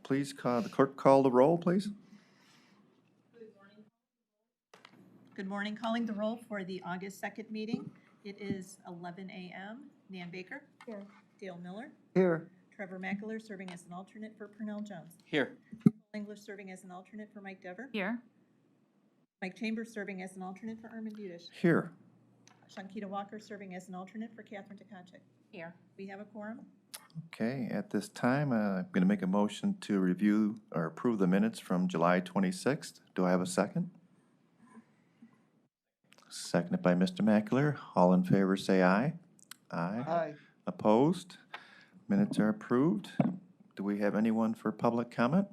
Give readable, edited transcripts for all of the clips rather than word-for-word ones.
please the clerk call the roll, please? Good morning. Calling the roll for the August 2nd meeting. It is 11 a.m. Nan Baker. Here. Dale Miller. Here. Trevor Mackler serving as an alternate for Purnell Jones. Here. English serving as an alternate for Mike Dever. Here. Mike Chambers serving as an alternate for Ermin Budish. Here. Shankita Walker serving as an alternate for Catherine Tekachik. Here. We have a quorum. Okay, at this time, I'm going to make a motion to review or approve the minutes from July 26th. Do I have a second? Seconded by Mr. Mackler. All in favor, say aye. Aye. Aye. Opposed? Minutes are approved. Do we have anyone for public comment?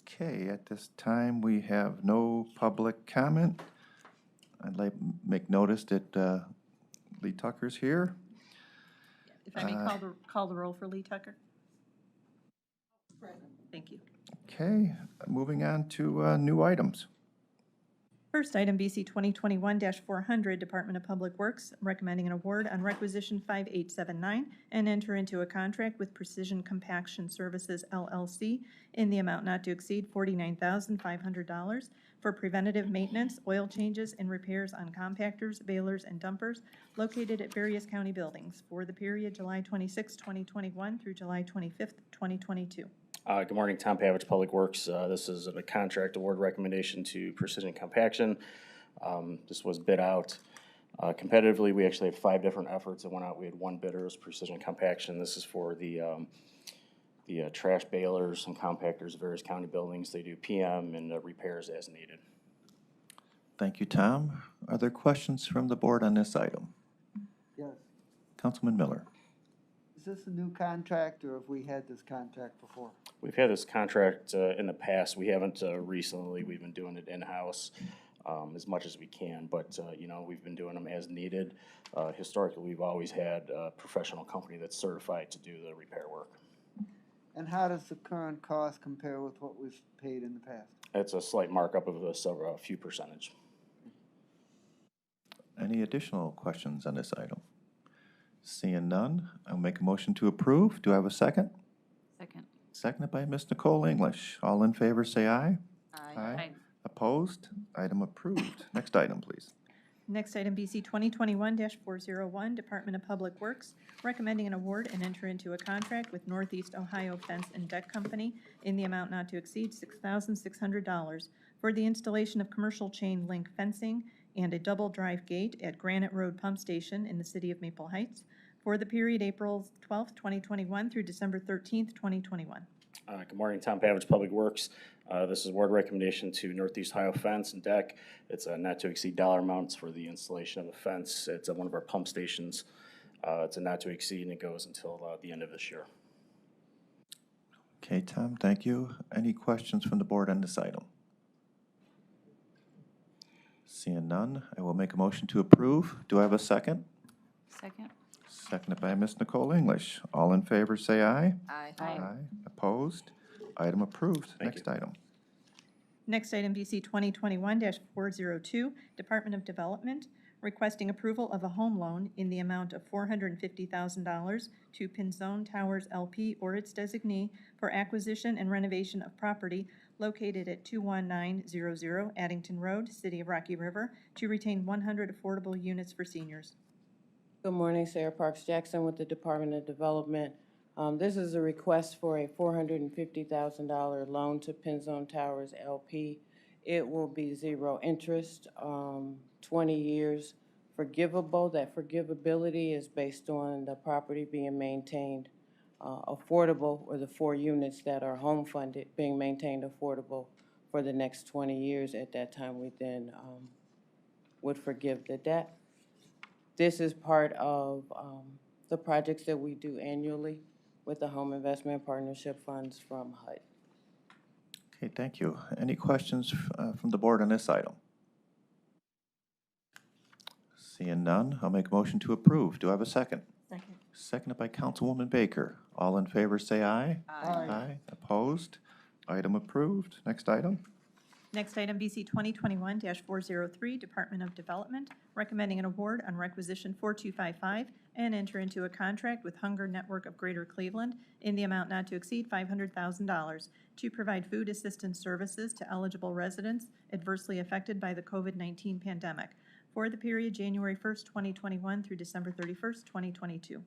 Okay, at this time, we have no public comment. I'd like to make notice that Lee Tucker's here. If I may call the roll for Lee Tucker. Thank you. Okay, moving on to new items. First item, BC 2021-400, Department of Public Works, recommending an award on requisition 5879 and enter into a contract with Precision Compaction Services LLC in the amount not to exceed $49,500 for preventative maintenance, oil changes, and repairs on compactors, balers, and dumpers located at various county buildings for the period July 26, 2021 through July 25, 2022. Good morning, Tom Pavich, Public Works. This is a contract award recommendation to Precision Compaction. This was bid out competitively. We actually had 5 different efforts that went out. We had one bidder, it was Precision Compaction. This is for the trash balers and compactors of various county buildings. They do PM and repairs as needed. Thank you, Tom. Are there questions from the board on this item? Yes. Councilman Miller. Is this a new contract, or have we had this contract before? We've had this contract in the past. We haven't recently. We've been doing it in-house as much as we can, but you know, we've been doing them as needed. Historically, we've always had a professional company that's certified to do the repair work. And how does the current cost compare with what we've paid in the past? It's a slight markup of a few percentage. Any additional questions on this item? Seeing none, I'll make a motion to approve. Do I have a second? Second. Seconded by Ms. Nicole English. All in favor, say aye. Aye. Opposed? Item approved. Next item, please. Next item, BC 2021-401, Department of Public Works, recommending an award and enter into a contract with Northeast Ohio Fence and Deck Company in the amount not to exceed $6,600 for the installation of commercial chain link fencing and a double drive gate at Granite Road Pump Station in the city of Maple Heights for the period April 12th, 2021 through December 13th, 2021. Good morning, Tom Pavich, Public Works. This is award recommendation to Northeast Ohio Fence and Deck. It's a not to exceed dollar amounts for the installation of a fence. It's at one of our pump stations. It's a not to exceed, and it goes until the end of this year. Okay, Tom, thank you. Any questions from the board on this item? Seeing none, I will make a motion to approve. Do I have a second? Second. Seconded by Ms. Nicole English. All in favor, say aye. Aye. Opposed? Item approved. Thank Next item. Next item, BC 2021-402, Department of Development, requesting approval of a home loan in the amount of $450,000 to Pinzone Towers LP or its designee for acquisition and renovation of property located at 21900 Addington Road, City of Rocky River, to retain 100 affordable units for seniors. Good morning, Sarah Parks Jackson with the Department of Development. This is a request for a $450,000 loan to Pinzone Towers LP. It will be 0 interest, 20 years forgivable. That forgivability is based on the property being maintained affordable, or the 4 units that are home funded being maintained affordable for the next 20 years. At that time, we then would forgive the debt. This is part of the projects that we do annually with the Home Investment Partnership funds from HUD. Okay, thank you. Any questions from the board on this item? Seeing none, I'll make a motion to approve. Do I have a second? Second. Seconded by Councilwoman Baker. All in favor, say aye. Aye. Opposed? Item approved. Next item. Next item, BC 2021-403, Department of Development, recommending an award on requisition 4255 and enter into a contract with Hunger Network of Greater Cleveland in the amount not to exceed $500,000 to provide food assistance services to eligible residents adversely affected by the COVID-19 pandemic for the period January 1st, 2021 through December 31st, 2022.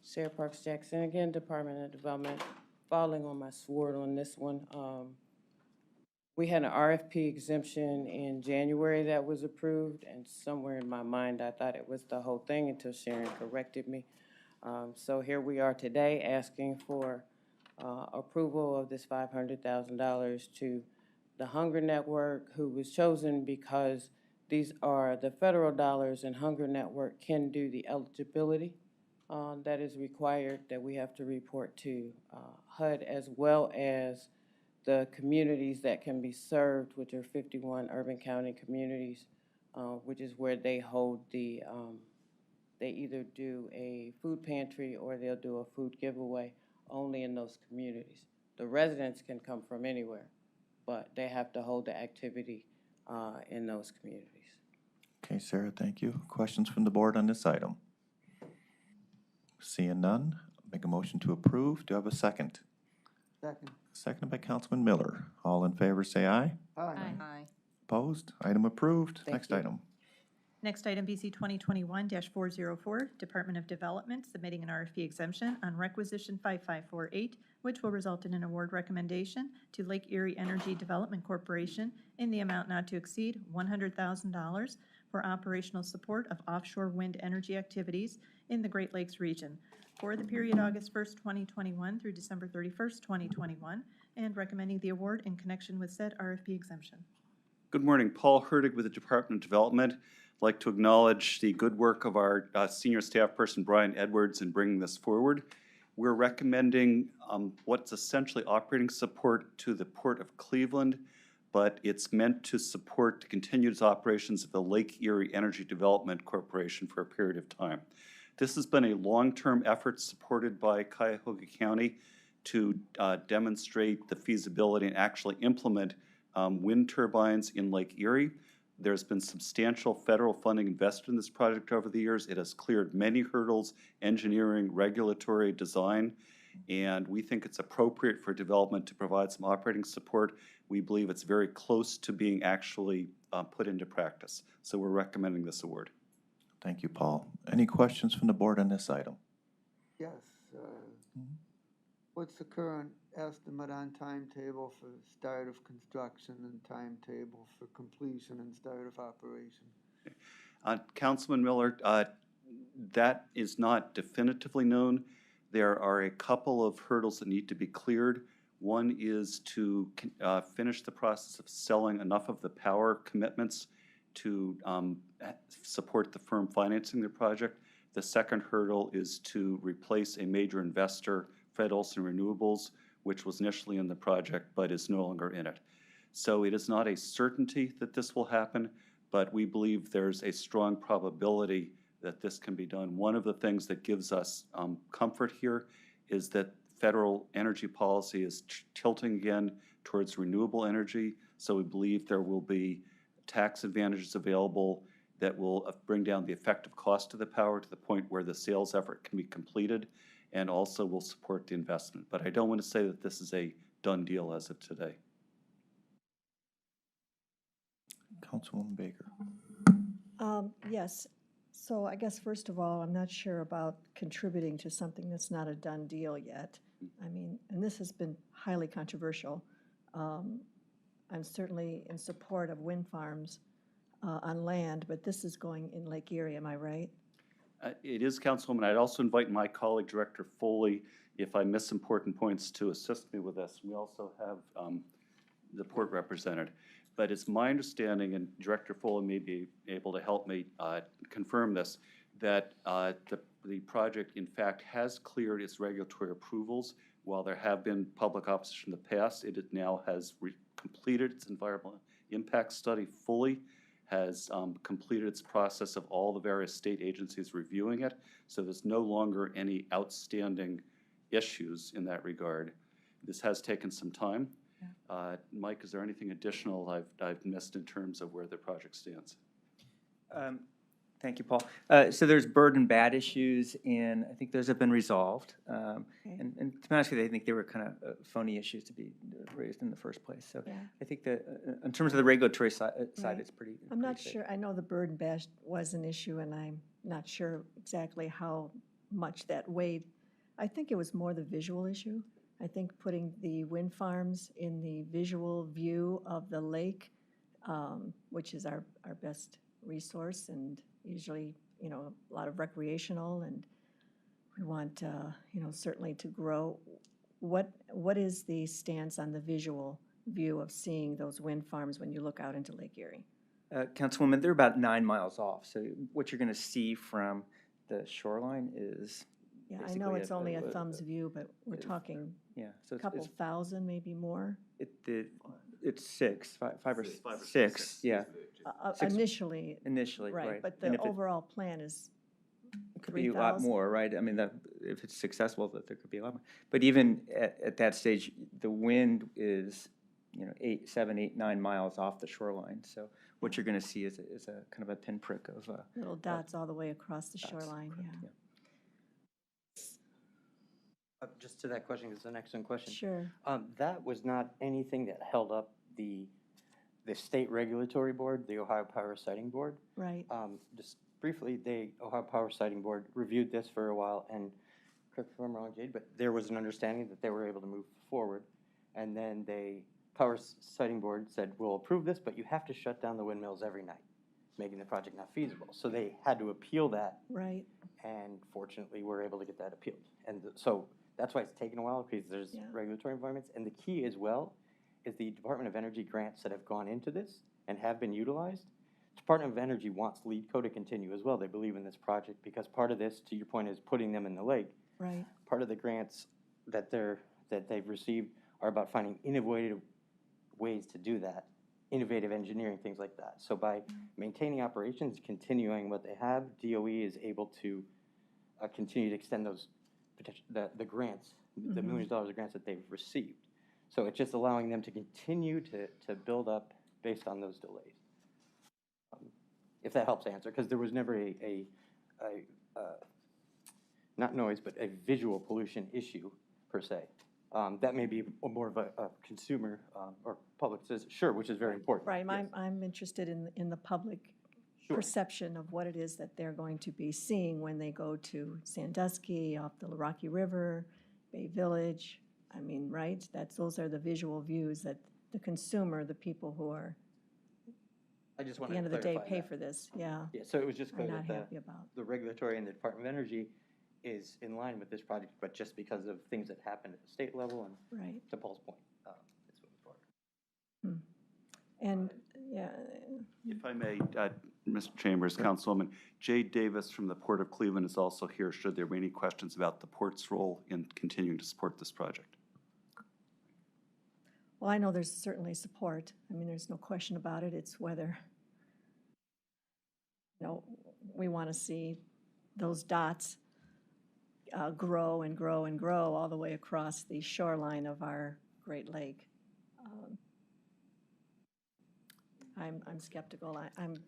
Sarah Parks Jackson, again, Department of Development, falling on my sword on this one. We had an RFP exemption in January that was approved, and somewhere in my mind, I thought it was the whole thing until Sharon corrected me. So here we are today asking for approval of this $500,000 to the Hunger Network, who was chosen because these are the federal dollars, and Hunger Network can do the eligibility that is required that we have to report to HUD, as well as the communities that can be served, which are 51 urban county communities, which is where they hold the, they either do a food pantry or they'll do a food giveaway only in those communities. The residents can come from anywhere, but they have to hold the activity in those communities. Okay, Sarah, thank you. Questions from the board on this item? Seeing none, make a motion to approve. Do you have a second? Second. Seconded by Councilman Miller. All in favor, say aye. Aye. Aye. Opposed? Item approved. Thank Next you. item. Next item, BC 2021-404, Department of Development, submitting an RFP exemption on requisition 5548, which will result in an award recommendation to Lake Erie Energy Development Corporation in the amount not to exceed $100,000 for operational support of offshore wind energy activities in the Great Lakes region for the period August 1st, 2021 through December 31st, 2021, and recommending the award in connection with said RFP exemption. Good morning, Paul Hertig with the Department of Development. I'd like to acknowledge the good work of our senior staff person, Brian Edwards, in bringing this forward. We're recommending what's essentially operating support to the Port of Cleveland, but it's meant to support the continued operations of the Lake Erie Energy Development Corporation for a period of time. This has been a long-term effort supported by Cuyahoga County to demonstrate the feasibility and actually implement wind turbines in Lake Erie. There's been substantial federal funding invested in this project over the years. It has cleared many hurdles, engineering, regulatory, design, and we think it's appropriate for development to provide some operating support. We believe it's very close to being actually put into practice. So we're recommending this award. Thank you, Paul. Any questions from the board on this item? Yes. What's the current estimate on timetable for start of construction and timetable for completion and start of operation? Councilman Miller, that is not definitively known. There are a couple of hurdles that need to be cleared. One is to finish the process of selling enough of the power commitments to support the firm financing the project. The second hurdle is to replace a major investor, Fred Olson Renewables, which was initially in the project but is no longer in it. So it is not a certainty that this will happen, but we believe there's a strong probability that this can be done. One of the things that gives us comfort here is that federal energy policy is tilting again towards renewable energy, so we believe there will be tax advantages available that will bring down the effective cost of the power to the point where the sales effort can be completed, and also will support the investment. But I don't want to say that this is a done deal as of today. Councilwoman Baker. Yes. So I guess first of all, I'm not sure about contributing to something that's not a done deal yet. I mean, and this has been highly controversial. I'm certainly in support of wind farms on land, but this is going in Lake Erie, am I right? It is, Councilwoman. I'd also invite my colleague, Director Foley, if I miss important points, to assist me with this. We also have the port represented. But it's my understanding, and Director Foley may be able to help me confirm this, that the project, in fact, has cleared its regulatory approvals. While there have been public opposition in the past, it now has completed its environmental impact study fully, has completed its process of all the various state agencies reviewing it, so there's no longer any outstanding issues in that regard. This has taken some time. Mike, is there anything additional I've missed in terms of where the project stands? Thank you, Paul. So there's bird and bat issues, and I think those have been resolved. And to be honest with you, I think they were kind of phony issues to be raised in the first place. So Yeah. I think that in terms of the regulatory side, Right. it's pretty. I'm not pretty safe. sure, I know the bird and bash was an issue, and I'm not sure exactly how much that weighed. I think it was more the visual issue. I think putting the wind farms in the visual view of the lake, which is our best resource, and usually, you know, a lot of recreational, and we want, you know, certainly to grow. What is the stance on the visual view of seeing those wind farms when you look out into Lake Erie? Councilwoman, they're about 9 miles off. So what you're going to see from the shoreline is Yeah, I basically know it's only a a- thumb's view, but we're talking yeah. So a couple thousand, maybe more. it's six, five or Five or six. six. Yeah, Six- Initially, initially, right. right, but And the if it- overall plan is It could be a lot 3,000? more, right? I mean, if it's successful, that there could be a lot more. But even at that stage, the wind is, you know, 7, 8, 9 miles off the shoreline. So what you're going to see is a kind of a pinprick of little dots all the way across the dots, shoreline, correct, yeah. Just to that question, it's an excellent question. Sure, That was not anything that held up the state regulatory board, the Ohio Power Siting Board. right, Just briefly, the Ohio Power Siting Board reviewed this for a while, and correct me if I'm wrong, Jade, but there was an understanding that they were able to move forward. And then Power Siting Board said, we'll approve this, but you have to shut down the windmills every night, making the project not feasible. So they had to appeal that, right, and fortunately, we're able to get that appealed. And so that's why it's taken a while, because there's Yeah. regulatory environments. And the key as well is the Department of Energy grants that have gone into this and have been utilized. Department of Energy wants LEEDCO to continue as well. They believe in this project, because part of this, to your point, is putting them in the lake. right, Part of the grants that they've received are about finding innovative ways to do that, innovative engineering, things like that. So by maintaining operations, continuing what they have, DOE is able to continue to extend those the grants, the millions of dollars of grants that they've received. So it's just allowing them to continue to build up based on those delays. If that helps answer, because there was never a not noise, but a visual pollution issue per se. That may be more of a consumer or public citizen, sure, which is very important. right. yes. I'm interested in the public Sure. perception of what it is that they're going to be seeing when they go to Sandusky, off the Rocky River, Bay Village. I mean, right, those are the visual views that the consumer, the people who are, I just at wanted the end to of the day, clarify pay that. for this, yeah, Yeah, so it was just are clear not that happy about. the regulatory and the Department of Energy is in line with this project, but just because of things that happened at the state level, and Right, to Paul's point, it's moving forward. and, yeah, If I may, Mr. Chambers, Councilwoman, Jay Davis from the Port of Cleveland is also here, should there be any questions about the port's role in continuing to support this project. well, I know there's certainly support. I mean, there's no question about it. It's whether, you know, we want to see those dots grow and grow and grow all the way across the shoreline of our Great Lake. I'm skeptical. And,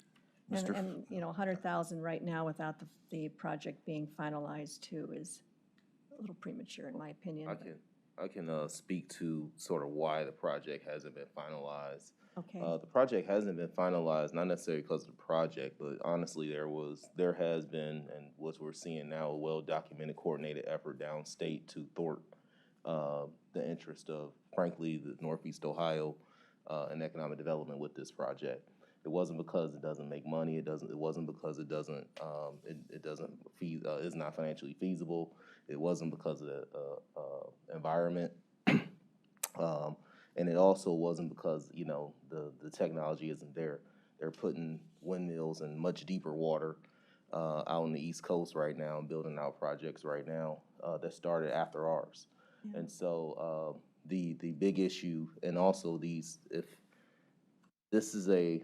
you know, 100,000 right now without the project being finalized too is a little premature, in my opinion. I can speak to sort of why the project hasn't been finalized. Okay, The project hasn't been finalized, not necessarily because of the project, but honestly, there has been, and what we're seeing now, a well-documented, coordinated effort downstate to thwart the interest of, frankly, the Northeast Ohio and economic development with this project. It wasn't because it doesn't make money. It wasn't because it doesn't. It's not financially feasible. It wasn't because of the environment, and it also wasn't because the technology isn't there. They're putting windmills in much deeper water out on the East Coast right now, and building out projects right now that started after ours. Yeah. And so the big issue, and also if this is a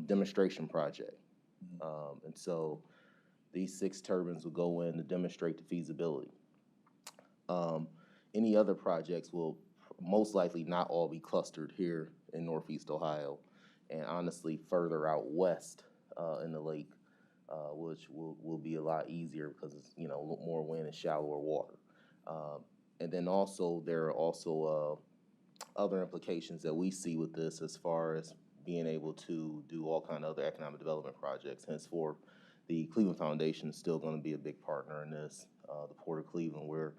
demonstration project, and so these 6 turbines will go in to demonstrate the feasibility. Any other projects will most likely not all be clustered here in Northeast Ohio, and honestly further out west in the lake, which will be a lot easier because it's, you know, more wind and shallower water. And then also there are also other implications that we see with this as far as being able to do all kind of other economic development projects. Henceforth, the Cleveland Foundation is still going to be a big partner in this. The Port of Cleveland, we're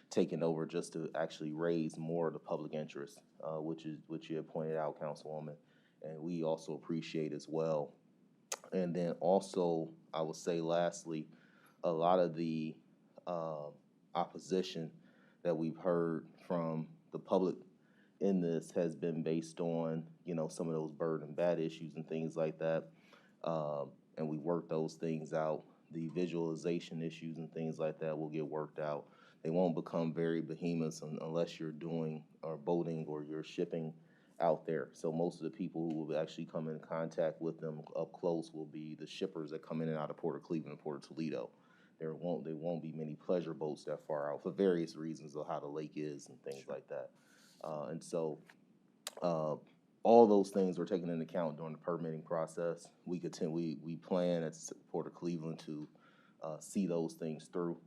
taking over just to actually raise more of the public interest, which you had pointed out, Councilwoman, and we also appreciate as well. And then also, I will say lastly, a lot of the opposition that we've heard from the public in this has been based on, you know, some of those bird and bat issues and things like that. And we worked those things out. The visualization issues and things like that will get worked out. They won't become very behemoths unless you're doing or boating or you're shipping out there. So most of the people who will actually come in contact with them up close will be the shippers that come in and out of Port of Cleveland and Port of Toledo. There won't be many pleasure boats that far out for various reasons of how the lake is and things like that. And so all those things were taken into account during the permitting process. We plan at Port of Cleveland to see those things through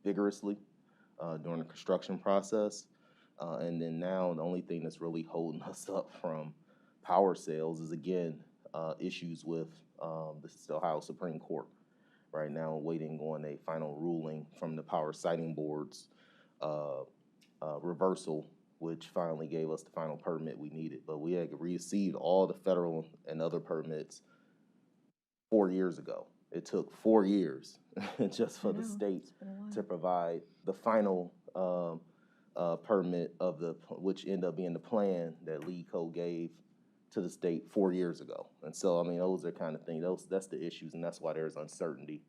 vigorously during the construction process. And then now the only thing that's really holding us up from power sales is, again, issues with the Ohio Supreme Court. Right now, waiting on a final ruling from the Power Siting Board's reversal, which finally gave us the final permit we needed. But we had received all the federal and other permits 4 years ago. It took 4 years just for the state to provide the final permit of which ended up being the plan that LEEDCO gave to the state 4 years ago. And so, I mean, those are kind of things, that's the issues, and that's why there's uncertainty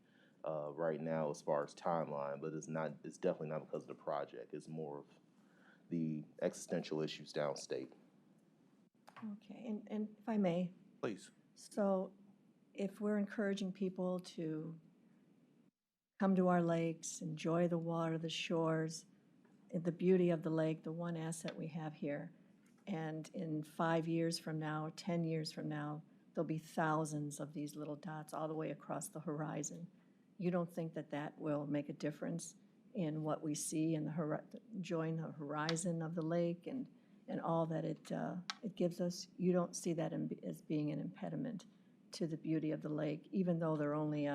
right now as far as timeline, but it's definitely not because of the project. It's more of the existential issues downstate. Okay, and if I may. Please. So if we're encouraging people to come to our lakes, enjoy the water, the shores, the beauty of the lake, the one asset we have here, and in 5 years from now, 10 years from now, there'll be thousands of these little dots all the way across the horizon. You don't think that that will make a difference in what we see in enjoying the horizon of the lake and all that it gives us? You don't see that as being an impediment to the beauty of the lake, even though there are only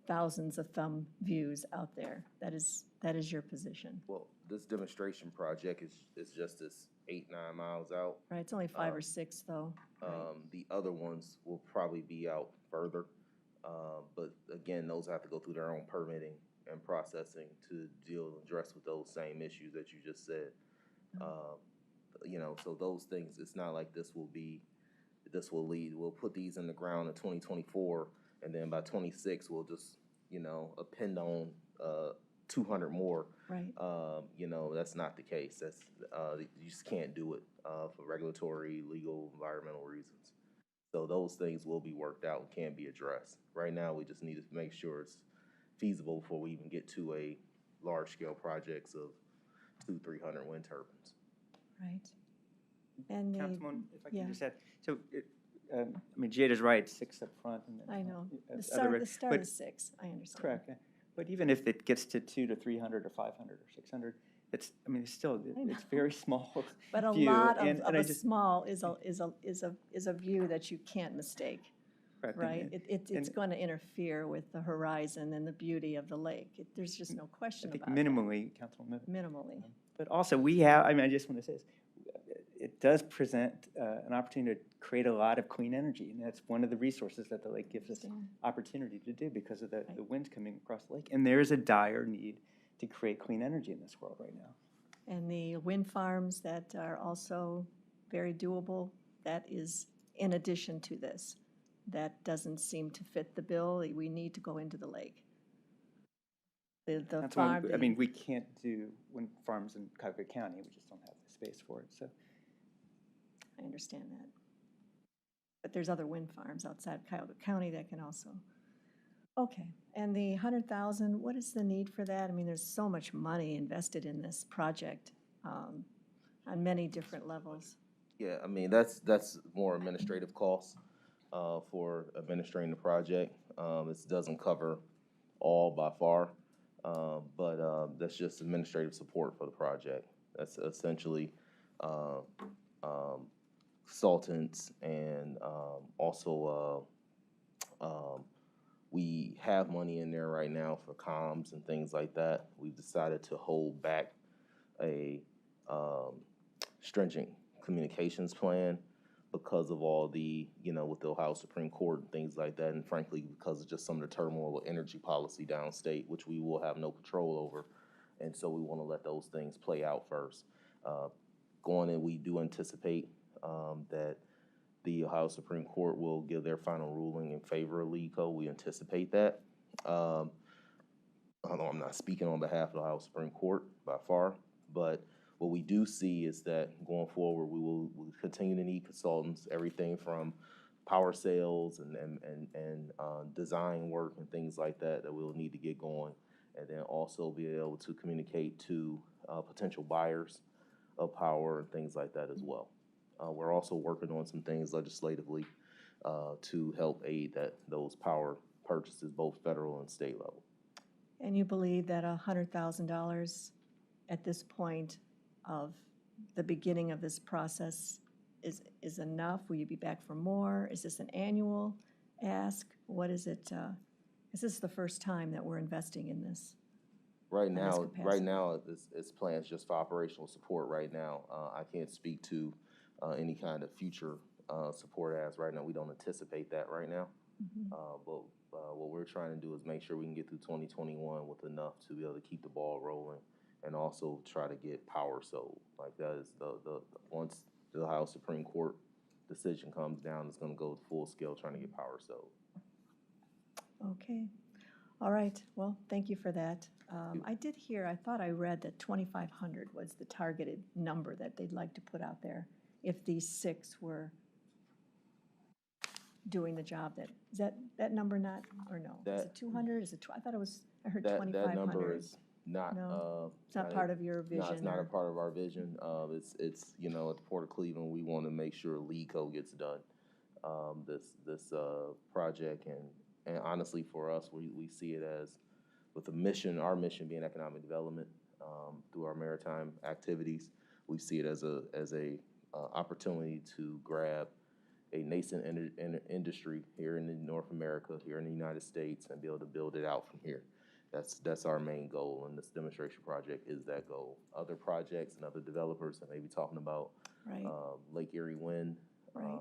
thousands of thumb views out there. That is your position. Well, this demonstration project is just this 8-9 miles out. Right, it's only 5 or 6 though. Right. The other ones will probably be out further. But again, those have to go through their own permitting and processing to address with those same issues that you just said. You know, so those things, it's not like this will lead, we'll put these in the ground in 2024, and then by 26, we'll just, you know, append on 200 more. Right. You know, that's not the case. That's you just can't do it for regulatory, legal, environmental reasons. So those things will be worked out and can be addressed. Right now, we just need to make sure it's feasible before we even get to a large-scale projects of 200-300 wind turbines. Right. And Councilman, if I yeah. can just add, so, I mean, Jade is right, 6 up front. And then, I know. The other start but- is 6, I understand. Correct, yeah. But even if it gets to 200 to 300 or 500 or 600, it's still, it's very small. But a view, lot and of I a just- small is a view that you can't mistake, correct, right? It's and- going to interfere with the horizon and the beauty of the lake. There's just no question I think about that. minimally, Councilman. Minimally. But also, we have, I mean, I just want to say this, it does present an opportunity to create a lot of clean energy, and that's one of the resources that the lake gives us Understand. opportunity to do because of the Right. winds coming across the lake. And there is a dire need to create clean energy in this world right now. And the wind farms that are also very doable, that is in addition to this. That doesn't seem to fit the bill. We need to go into the lake. The That's why, farm. I mean, we can't do wind farms in Cuyahoga County, we just don't have the space for it, so. I understand that. But there's other wind farms outside Cuyahoga County that can also. Okay, and the 100,000, what is the need for that? I mean, there's so much money invested in this project. on many different levels. Yeah, I mean, that's more administrative costs for administrating the project. This doesn't cover all by far, but that's just administrative support for the project. That's essentially consultants and also we have money in there right now for comms and things like that. We've decided to hold back a stringent communications plan because of all the, with the Ohio Supreme Court and things like that, and frankly, because of just some of the turmoil with energy policy downstate, which we will have no control over. And so we want to let those things play out first. Going in, we do anticipate that the Ohio Supreme Court will give their final ruling in favor of LEEDCO. We anticipate that. Although I'm not speaking on behalf of the Ohio Supreme Court by far, but what we do see is that going forward, we'll continue to need consultants, everything from power sales and design work and things like that we'll need to get going, and then also be able to communicate to potential buyers of power and things like that as well. We're also working on some things legislatively to help aid those power purchases, both federal and state level. And you believe that $100,000 at this point of the beginning of this process is enough? Will you be back for more? Is this an annual ask? What is it? Is this the first time that we're investing in this? Right this now, capacity? it's plans just for operational support right now. I can't speak to any kind of future support as right now. We don't anticipate that right now. But what we're trying to do is make sure we can get through 2021 with enough to be able to keep the ball rolling and also try to get power sold. Like that is the once the Ohio Supreme Court decision comes down, it's going to go full scale trying to get power sold. Okay. All right. Well, thank you for that. I did hear, I thought I read that 2,500 was the targeted number that they'd like to put out there if these 6 were doing the job. Is that number not, or no? Is it 200? Is it, I thought it was, I heard 2,500. That number is not. No, it's not part of your vision. No, it's not a part of our vision. It's at the Port of Cleveland, we want to make sure LEEDCO gets done. This project, and honestly for us, we see it as, with the mission, our mission being economic development through our maritime activities, we see it as a opportunity to grab a nascent industry here in North America, here in the United States, and be able to build it out from here. That's our main goal, and this demonstration project is that goal. Other projects and other developers that may be talking about Right. Lake Erie Wind Right.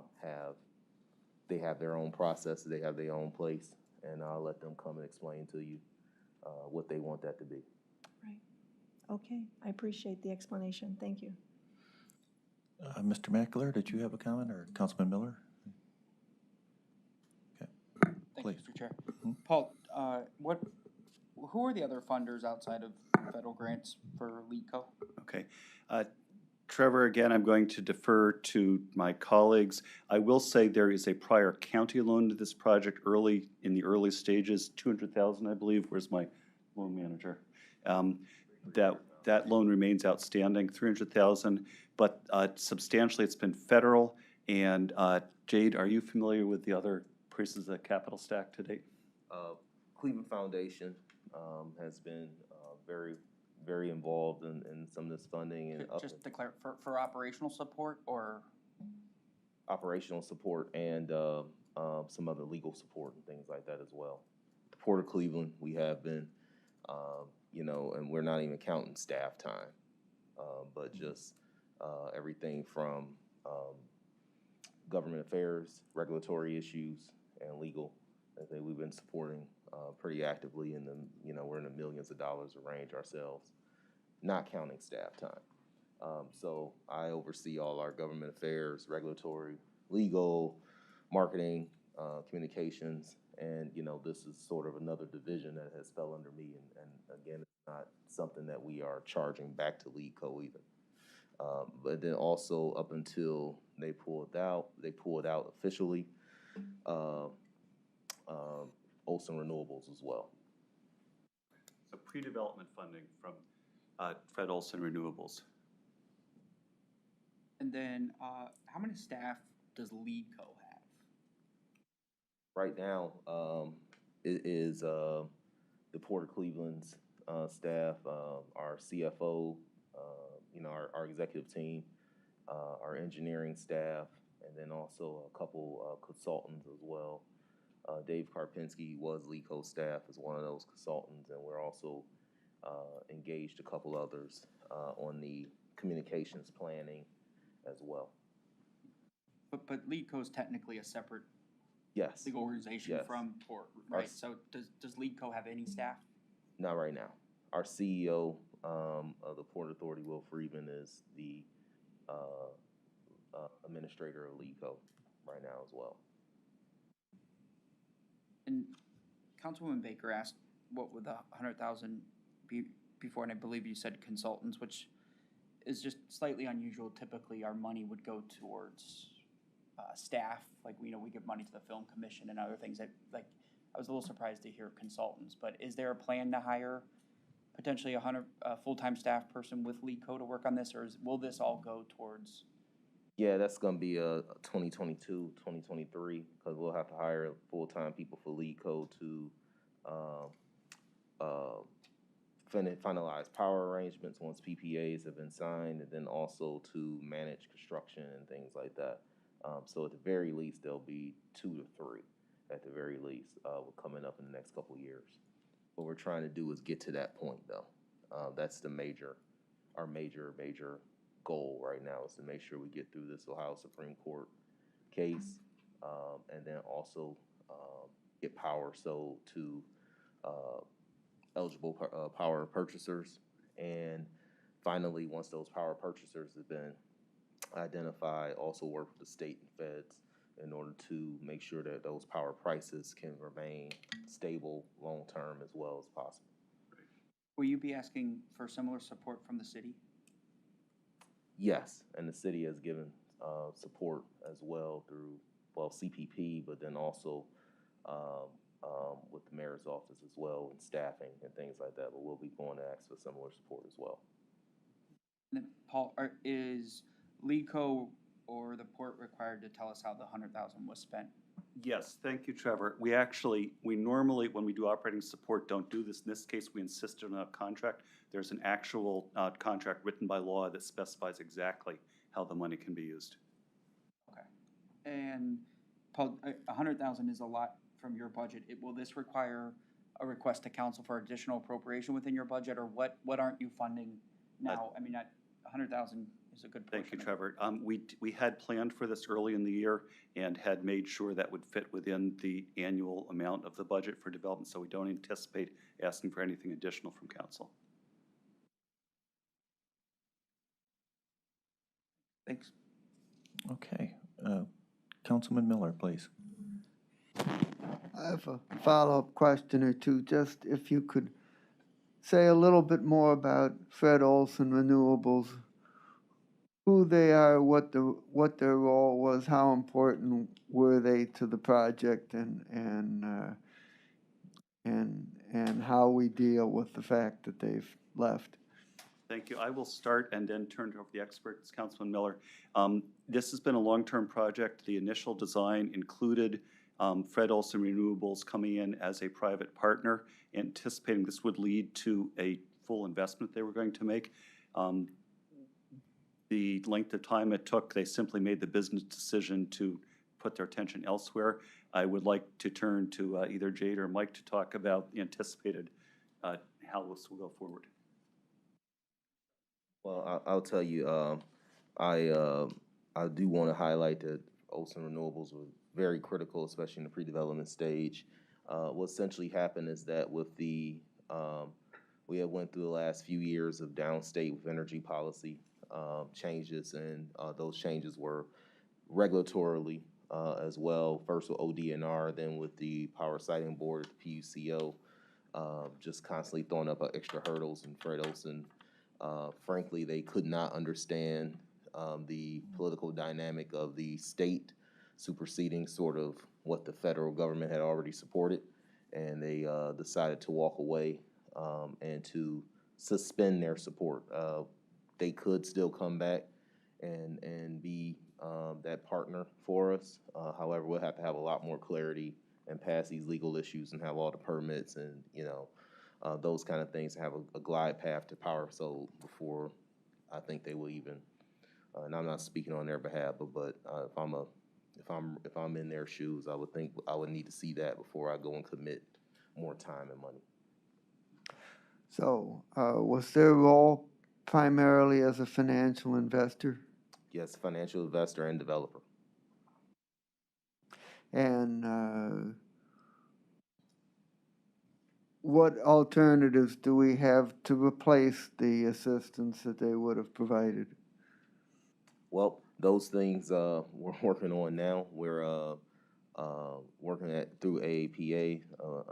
have their own processes, they have their own place, and I'll let them come and explain to you what they want that to be. Right. Okay. I appreciate the explanation. Thank you. Mr. Mackler, did you have a comment, or Councilman Miller? Okay, Thank please. you, Mr. Chair. Paul, who are the other funders outside of federal grants for LEEDCO? Okay. Trevor, again, I'm going to defer to my colleagues. I will say there is a prior county loan to this project in the early stages, $200,000, I believe. Where's my loan manager? That loan remains outstanding, $300,000, but substantially it's been federal. And Jade, are you familiar with the other pieces of the capital stack to date? Cleveland Foundation has been very involved in some of this funding and Just to clarify, for operational support or? Operational support and some other legal support and things like that as well. The Port of Cleveland, we have been, and we're not even counting staff time, but just everything from government affairs, regulatory issues, and legal. I think we've been supporting pretty actively in we're in the millions of dollars of range ourselves, not counting staff time. So I oversee all our government affairs, regulatory, legal, marketing, communications, and this is sort of another division that has fell under me. And again, it's not something that we are charging back to LEEDCO either. But then also up until they pulled out officially, Olson Renewables as well. So pre-development funding from Fred Olson Renewables. And then, how many staff does LEEDCO have? Right now, it is the Port of Cleveland's staff, our CFO, our executive team, our engineering staff, and then also a couple consultants as well. Dave Karpinski was LEEDCO staff as one of those consultants, and we're also engaged a couple others on the communications planning as well. But LEEDCO is technically a separate Yes. legal organization Yes. from Port, Our right? So does LEEDCO have any staff? Not right now. Our CEO of the Port Authority, Will Friedman, is the administrator of LEEDCO right now as well. And Councilwoman Baker asked what would the 100,000 be before, and I believe you said consultants, which is just slightly unusual. Typically, our money would go towards staff, like we give money to the film commission and other things. I was a little surprised to hear consultants, but is there a plan to hire potentially a full-time staff person with LEEDCO to work on this, or will this all go towards? Yeah, that's going to be a 2022, 2023, because we'll have to hire full-time people for LEEDCO to finalize power arrangements once PPAs have been signed, and then also to manage construction and things like that. So at the very least, there'll be 2 to 3 at the very least coming up in the next couple of years. What we're trying to do is get to that point, though. That's our major goal right now, is to make sure we get through this Ohio Supreme Court case, and then also get power sold to eligible power purchasers. And finally, once those power purchasers have been identified, also work with the state and feds in order to make sure that those power prices can remain stable long-term as well as possible. Will you be asking for similar support from the city? Yes, and the city has given support as well through, CPP, but then also with the mayor's office as well, and staffing and things like that. But we'll be going to ask for similar support as well. And then, Paul, is LEEDCO or the port required to tell us how the 100,000 was spent? Yes, thank you, Trevor. We normally, when we do operating support, don't do this. In this case, we insisted on a contract. There's an actual contract written by law that specifies exactly how the money can be used. Okay. And Paul, 100,000 is a lot from your budget. Will this require a request to council for additional appropriation within your budget, or what aren't you funding now? 100,000 is a good portion. Thank you, Trevor. We had planned for this early in the year and had made sure that would fit within the annual amount of the budget for development, so we don't anticipate asking for anything additional from council. Thanks. Okay. Councilman Miller, please. I have a follow-up question or two. Just if you could say a little bit more about Fred Olson Renewables, who they are, what their role was, how important were they to the project, and how we deal with the fact that they've left. Thank you. I will start and then turn it over to the experts, Councilman Miller. This has been a long-term project. The initial design included Fred Olson Renewables coming in as a private partner, anticipating this would lead to a full investment they were going to make. The length of time it took, they simply made the business decision to put their attention elsewhere. I would like to turn to either Jade or Mike to talk about the anticipated how this will go forward. Well, I'll tell you, I do want to highlight that Olson Renewables was very critical, especially in the pre-development stage. What essentially happened is that with we have went through the last few years of downstate with energy policy changes, and those changes were regulatorily as well. First with ODNR, then with the Power Siting Board, the PUCO, just constantly throwing up extra hurdles. And Fred Olson, frankly, they could not understand the political dynamic of the state superseding sort of what the federal government had already supported, and they decided to walk away and to suspend their support. They could still come back and be that partner for us. However, we'll have to have a lot more clarity and pass these legal issues and have all the permits and, those kind of things, have a glide path to power sold before I think they will even, and I'm not speaking on their behalf, but if I'm in their shoes, I would think I would need to see that before I go and commit more time and money. So, was their role primarily as a financial investor? Yes, financial investor and developer. And what alternatives do we have to replace the assistance that they would have provided? Well, those things we're working on now. We're working through AAPA,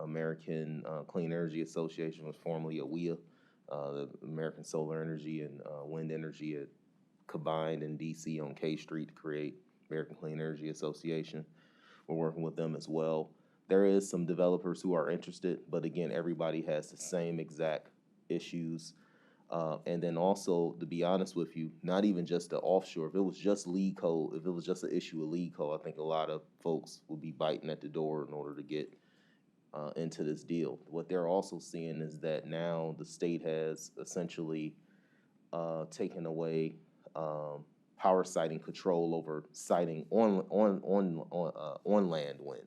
American Clean Energy Association, was formerly AWEA, the American Solar Energy and Wind Energy combined in DC on K Street to create American Clean Energy Association. We're working with them as well. There is some developers who are interested, but again, everybody has the same exact issues. And then also, to be honest with you, not even just the offshore. If it was just LEEDCO, if it was just an issue of LEEDCO, I think a lot of folks would be biting at the door in order to get into this deal. What they're also seeing is that now the state has essentially taken away power siting control over siting on land wind.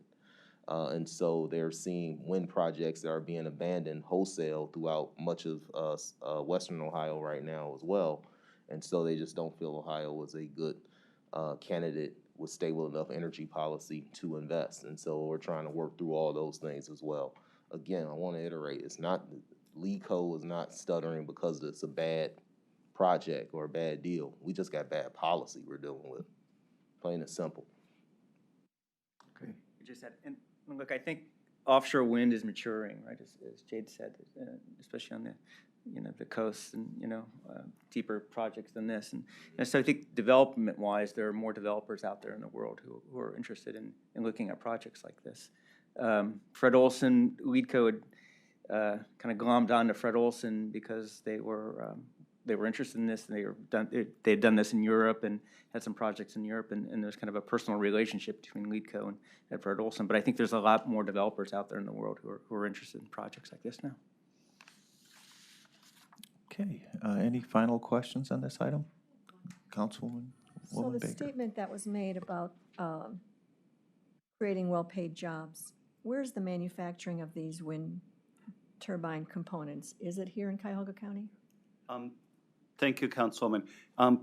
And so they're seeing wind projects that are being abandoned wholesale throughout much of Western Ohio right now as well. And so they just don't feel Ohio was a good candidate with stable enough energy policy to invest. And so we're trying to work through all those things as well. Again, I want to iterate, it's not, LEEDCO is not stuttering because it's a bad project or a bad deal. We just got bad policy we're dealing with, plain and simple. Okay. Just had, and look, I think offshore wind is maturing, right? As Jade said, especially on the coast and deeper projects than this. And so I think development-wise, there are more developers out there in the world who are interested in looking at projects like this. Fred Olson, LEEDCO had kind of glommed on to Fred Olson because they were interested in this, and they had done this in Europe and had some projects in Europe, and there's kind of a personal relationship between LEEDCO and Fred Olson. But I think there's a lot more developers out there in the world who are interested in projects like this now. Okay, any final questions on this item? Councilwoman So the Baker. statement that was made about creating well-paid jobs, where's the manufacturing of these wind turbine components? Is it here in Cuyahoga County? Thank you, Councilwoman.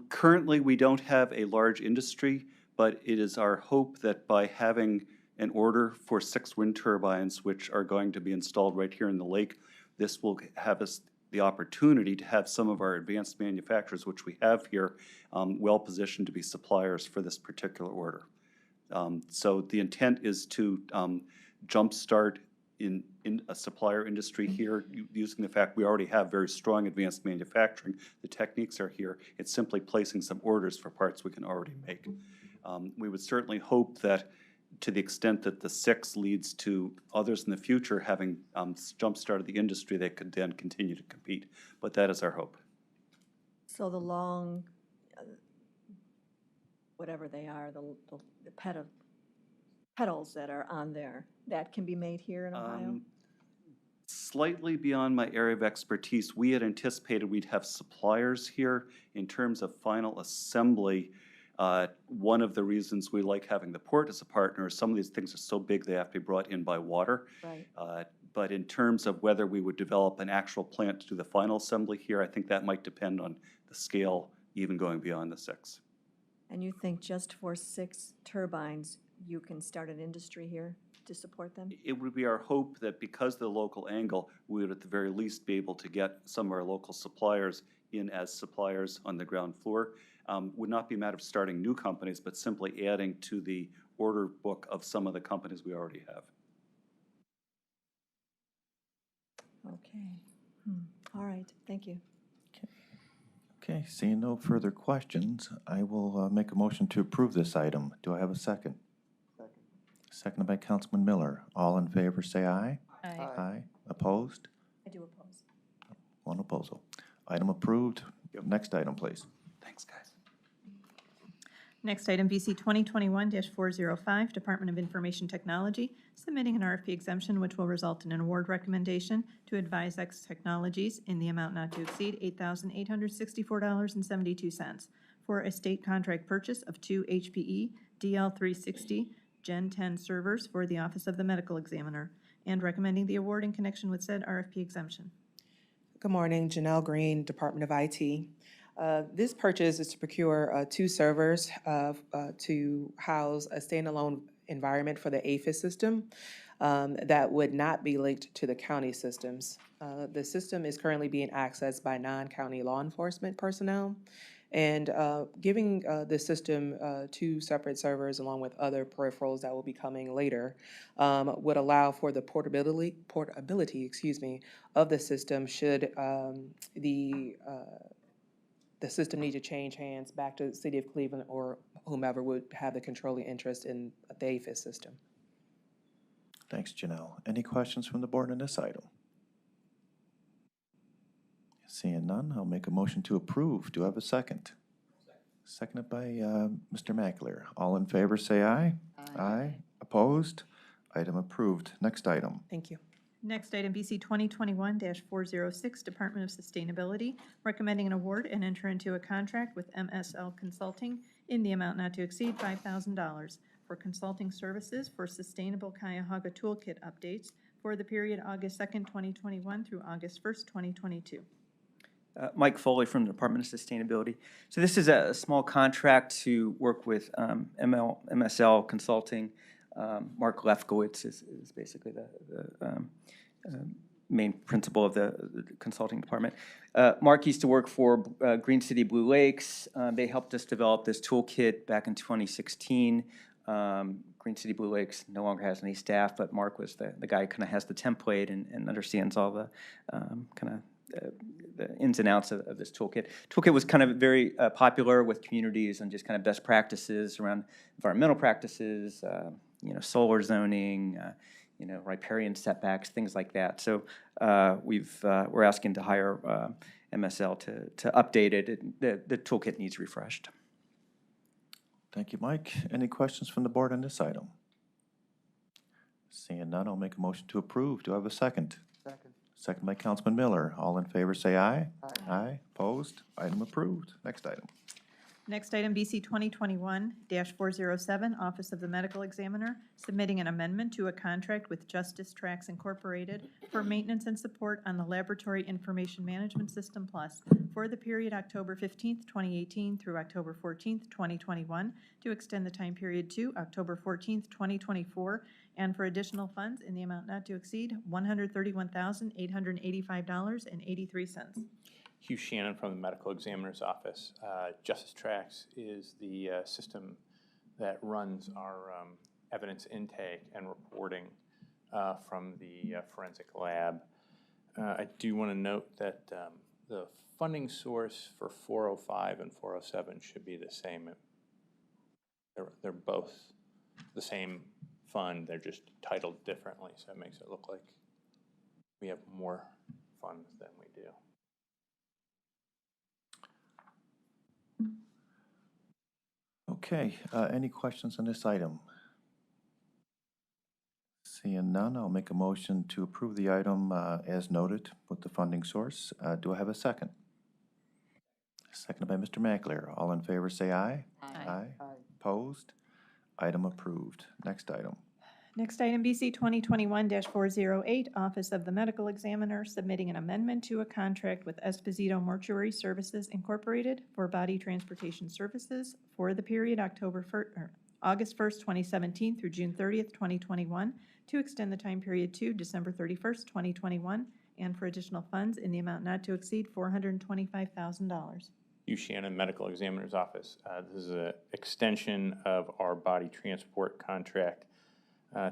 Currently, we don't have a large industry, but it is our hope that by having an order for 6 wind turbines, which are going to be installed right here in the lake, this will have us the opportunity to have some of our advanced manufacturers, which we have here, well positioned to be suppliers for this particular order. So the intent is to jumpstart in a supplier industry here, using the fact we already have very strong advanced manufacturing. The techniques are here. It's simply placing some orders for parts we can already make. We would certainly hope that to the extent that the 6 leads to others in the future having jump-started the industry, they could then continue to compete. But that is our hope. So the long, whatever they are, the pedals that are on there, that can be made here in Ohio? Slightly beyond my area of expertise, we had anticipated we'd have suppliers here in terms of final assembly. One of the reasons we like having the port as a partner is some of these things are so big they have to be brought in by water. Right. But in terms of whether we would develop an actual plant to do the final assembly here, I think that might depend on the scale, even going beyond the 6. And you think just for 6 turbines, you can start an industry here to support them? It would be our hope that because of the local angle, we would at the very least be able to get some of our local suppliers in as suppliers on the ground floor. Would not be a matter of starting new companies, but simply adding to the order book of some of the companies we already have. Okay. All right, thank you. Okay, seeing no further questions, I will make a motion to approve this item. Do I have a second? Second. Seconded by Councilman Miller. All in favor, say aye. Aye. Aye. Opposed? I do oppose. One opposal. Item approved. Next item, please. Thanks, guys. Next item, BC 2021-405, Department of Information Technology, submitting an RFP exemption which will result in an award recommendation to AdviseX Technologies in the amount not to exceed $8,864.72 for a state contract purchase of 2 HPE DL360 Gen 10 servers for the Office of the Medical Examiner, and recommending the award in connection with said RFP exemption. Good morning, Janelle Green, Department of IT. This purchase is to procure 2 servers to house a standalone environment for the APHIS system that would not be linked to the county systems. The system is currently being accessed by non-county law enforcement personnel, and giving the system 2 separate servers along with other peripherals that will be coming later would allow for the portability, of the system should the system need to change hands back to the city of Cleveland or whomever would have the controlling interest in the APHIS system. Thanks, Janelle. Any questions from the board on this item? Seeing none, I'll make a motion to approve. Do I have a second? Seconded by Mr. Mackler. All in favor, say aye. Aye. Opposed? Item approved. Next item. Thank you. Next item, BC 2021-406, Department of Sustainability, recommending an award and enter into a contract with MSL Consulting in the amount not to exceed $5,000 for consulting services for Sustainable Cuyahoga Toolkit updates for the period August 2nd, 2021 through August 1st, 2022. Mike Foley from the Department of Sustainability. So this is a small contract to work with MSL Consulting. Mark Lefkowitz is basically the main principal of the consulting department. Mark used to work for Green City Blue Lakes. They helped us develop this toolkit back in 2016. Green City Blue Lakes no longer has any staff, but Mark was the guy who kind of has the template and understands all the the ins and outs of this toolkit. Toolkit was kind of very popular with communities and just kind of best practices around environmental practices, solar zoning, riparian setbacks, things like that. So we're asking to hire MSL to update it. The toolkit needs refreshed. Thank you, Mike. Any questions from the board on this item? Seeing none, I'll make a motion to approve. Do I have a second? Second. Second by Councilman Miller. All in favor, say aye. Aye. Opposed? Item approved. Next item. Next item, BC 2021-407, Office of the Medical Examiner, submitting an amendment to a contract with Justice Tracks Incorporated for maintenance and support on the Laboratory Information Management System Plus for the period October 15th, 2018 through October 14th, 2021, to extend the time period to October 14th, 2024, and for additional funds in the amount not to exceed $131,885.83. Hugh Shannon from the Medical Examiner's Office. Justice Tracks is the system that runs our evidence intake and reporting from the forensic lab. I do want to note that the funding source for 405 and 407 should be the same. They're both the same fund, they're just titled differently, so it makes it look like we have more funds than we do. Okay, any questions on this item? Seeing none, I'll make a motion to approve the item as noted with the funding source. Do I have a second? Seconded by Mr. Mackler. All in favor, say aye. Aye. Opposed? Item approved. Next item. Next item, BC 2021-408, Office of the Medical Examiner, submitting an amendment to a contract with Esposito Mortuary Services Incorporated for body transportation services for the period August 1st, 2017 through June 30th, 2021, to extend the time period to December 31st, 2021, and for additional funds in the amount not to exceed $425,000. Hugh Shannon, Medical Examiner's Office. This is an extension of our body transport contract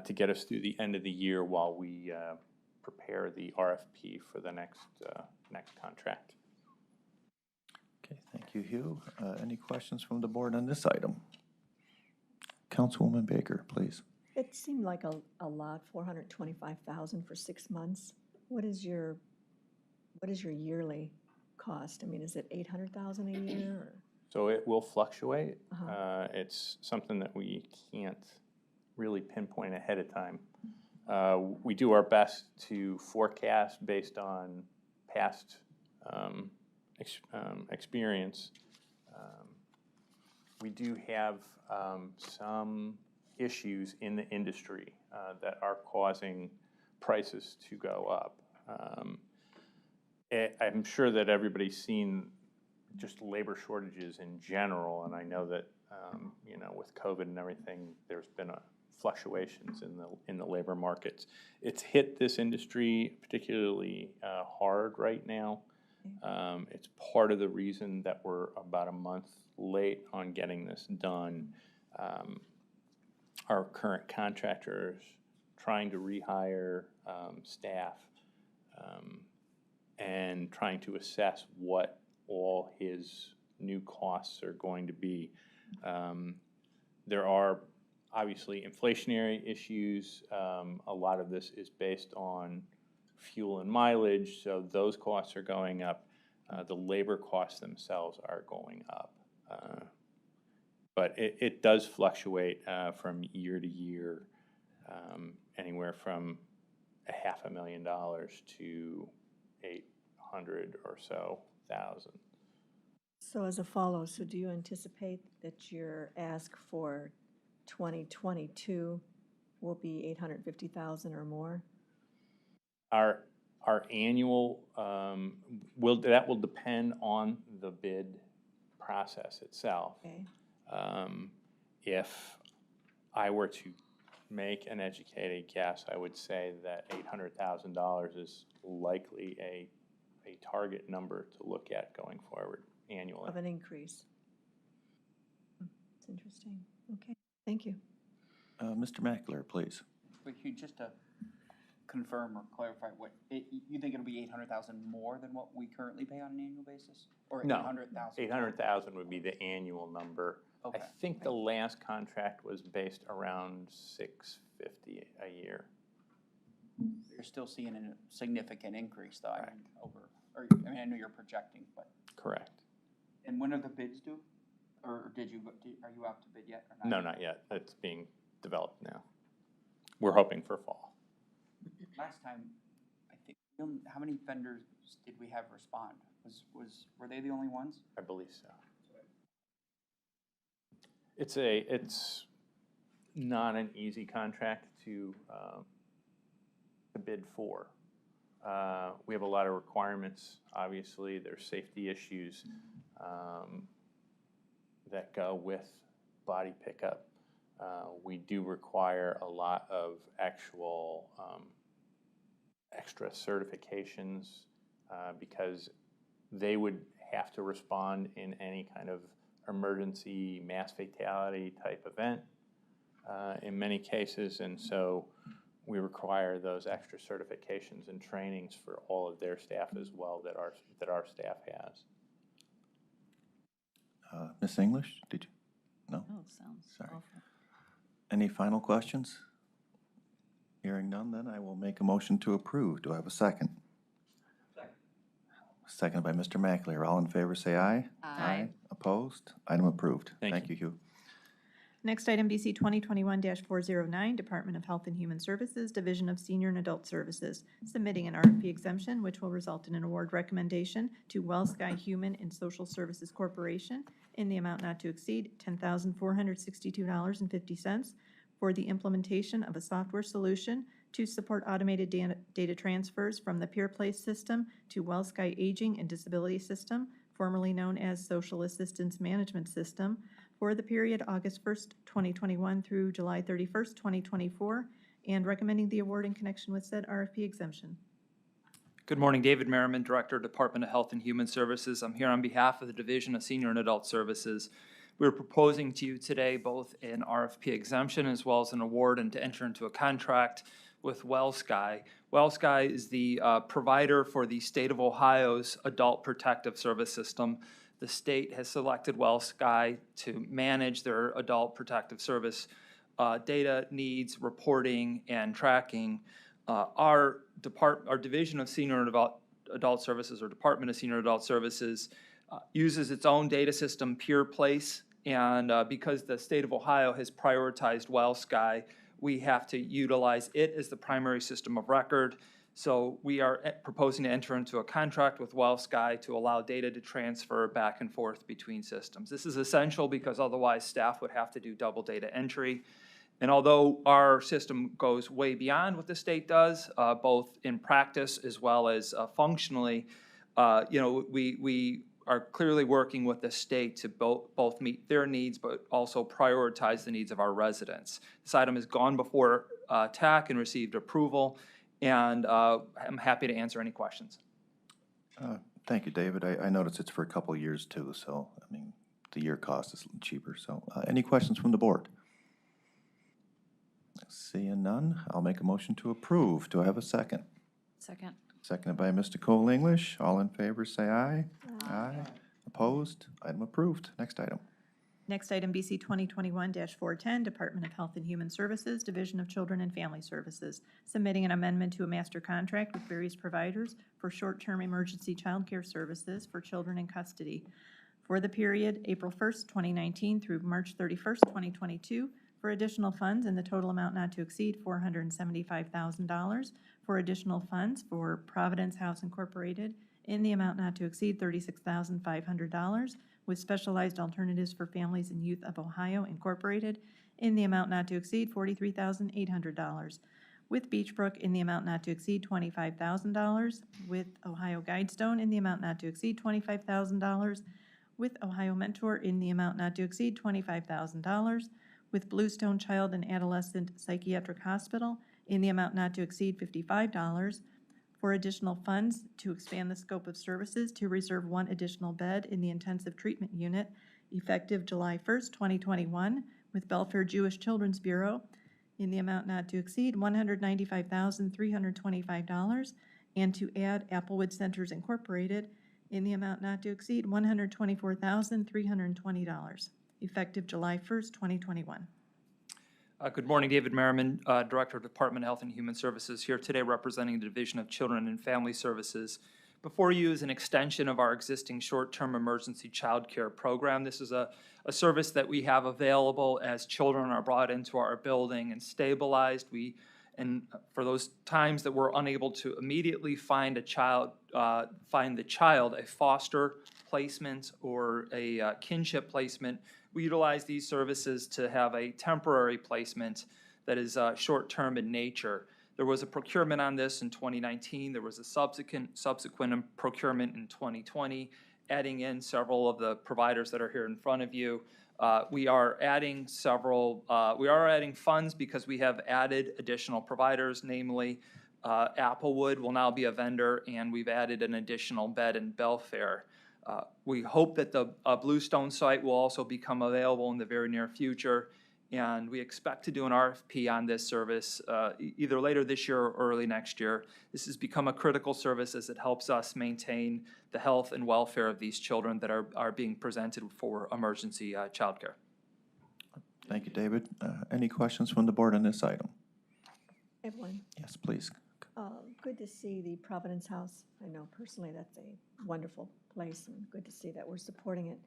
to get us through the end of the year while we prepare the RFP for the next contract. Okay, thank you, Hugh. Any questions from the board on this item? Councilwoman Baker, please. It seemed like a lot, $425,000 for 6 months. What is your yearly cost? I mean, is it $800,000 a year? Or? So it will fluctuate. Uh-huh. It's something that we can't really pinpoint ahead of time. We do our best to forecast based on past experience. We do have some issues in the industry that are causing prices to go up. I'm sure that everybody's seen just labor shortages in general, and I know that you know, with COVID and everything, there's been fluctuations in the labor markets. It's hit this industry particularly hard right now. It's part of the reason that we're about a month late on getting this done. Our current contractors trying to rehire staff and trying to assess what all his new costs are going to be. There are obviously inflationary issues. A lot of this is based on fuel and mileage, so those costs are going up. The labor costs themselves are going up. But it does fluctuate from year to year, anywhere from $500,000 to 800 or so thousand. So as a follow, so do you anticipate that your ask for 2022 will be 850,000 or more? Our annual that will depend on the bid process itself. Okay. If I were to make an educated guess, I would say that $800,000 is likely a target number to look at going forward annually. Of an increase. It's interesting. Okay, thank you. Mr. Mackler, please. Wait, Hugh, just to confirm or clarify, you think it'll be 800,000 more than what we currently pay on an annual basis? Or No, 800,000? 800,000 would be the annual number. Okay. I think the last contract was based around $650 a year. You're still seeing a significant increase, though. I mean, I know you're projecting, but. Correct. And when are the bids due? Or are you out to bid yet or No, not? not yet. It's being developed now. We're hoping for fall. Last time, I think, how many vendors did we have respond? Were they the only ones? I believe so. It's not an easy contract to bid for. We have a lot of requirements. Obviously, there's safety issues that go with body pickup. We do require a lot of actual extra certifications because they would have to respond in any kind of emergency mass fatality type event in many cases, and so we require those extra certifications and trainings for all of their staff as well that our staff has. Ms. English, did you? No? Oh, sounds Sorry. awful. Any final questions? Hearing none, then I will make a motion to approve. Do I have a second? Seconded by Mr. Mackler. All in favor, say aye. Aye. Opposed? Item approved. Thank you, Hugh. Next item, BC 2021-409, Department of Health and Human Services, Division of Senior and Adult Services, submitting an RFP exemption, which will result in an award recommendation to WellSky Human and Social Services Corporation in the amount not to exceed $10,462.50 for the implementation of a software solution to support automated data transfers from the PeerPlace system to WellSky Aging and Disability System, formerly known as Social Assistance Management System, for the period August 1st, 2021 through July 31st, 2024, and recommending the award in connection with said RFP exemption. Good morning, David Merriman, Director, Department of Health and Human Services. I'm here on behalf of the Division of Senior and Adult Services. We're proposing to you today both an RFP exemption as well as an award and to enter into a contract with WellSky. WellSky is the provider for the state of Ohio's Adult Protective Service System. The state has selected WellSky to manage their adult protective service data needs, reporting, and tracking. Our Division of Senior and Adult Services, or Department of Senior and Adult Services, uses its own data system, PurePlace, and because the state of Ohio has prioritized WellSky, we have to utilize it as the primary system of record. So we are proposing to enter into a contract with WellSky to allow data to transfer back and forth between systems. This is essential because otherwise staff would have to do double data entry. And although our system goes way beyond what the state does, both in practice as well as functionally, we are clearly working with the state to both meet their needs, but also prioritize the needs of our residents. This item has gone before TAC and received approval, and I'm happy to answer any questions. Thank you, David. I noticed it's for a couple of years too, so, I mean, the year cost is cheaper. So any questions from the board? Seeing none, I'll make a motion to approve. Do I have a second? Second. Seconded by Mr. Cole English. All in favor, say aye. Aye. Opposed? Item approved. Next item. Next item, BC 2021-410, Department of Health and Human Services, Division of Children and Family Services, submitting an amendment to a master contract with various providers for short-term emergency child care services for children in custody for the period April 1st, 2019 through March 31st, 2022, for additional funds in the total amount not to exceed $475,000, for additional funds for Providence House Incorporated in the amount not to exceed $36,500, with Specialized Alternatives for Families and Youth of Ohio Incorporated in the amount not to exceed $43,800, with Beachbrook in the amount not to exceed $25,000, with Ohio Guidestone in the amount not to exceed $25,000, with Ohio Mentor in the amount not to exceed $25,000, with Bluestone Child and Adolescent Psychiatric Hospital in the amount not to exceed $55, for additional funds to expand the scope of services to reserve one additional bed in the intensive treatment unit effective July 1st, 2021, with Belfair Jewish Children's Bureau in the amount not to exceed $195,325, and to add Applewood Centers Incorporated in the amount not to exceed $124,320, effective July 1st, 2021. Good morning, David Merriman, Director of Department of Health and Human Services, here today representing the Division of Children and Family Services. Before you is an extension of our existing short-term emergency child care program. This is a service that we have available as children are brought into our building and stabilized. And for those times that we're unable to immediately find the child, a foster placement or a kinship placement, we utilize these services to have a temporary placement that is short-term in nature. There was a procurement on this in 2019. There was a subsequent procurement in 2020, adding in several of the providers that are here in front of you. We are adding funds because we have added additional providers, namely Applewood will now be a vendor, and we've added an additional bed in Belfair. We hope that the Bluestone site will also become available in the very near future, and we expect to do an RFP on this service either later this year or early next year. This has become a critical service as it helps us maintain the health and welfare of these children that are being presented for emergency child care. Thank you, David. Any questions from the board on this item? I have one. Yes, please. Good to see the Providence House. I know personally that's a wonderful place, and good to see that we're supporting it.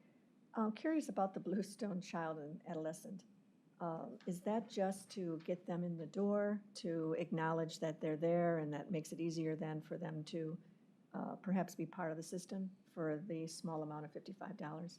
I'm curious about the Bluestone Child and Adolescent. Is that just to get them in the door, to acknowledge that they're there, and that makes it easier then for them to perhaps be part of the system for the small amount of $55?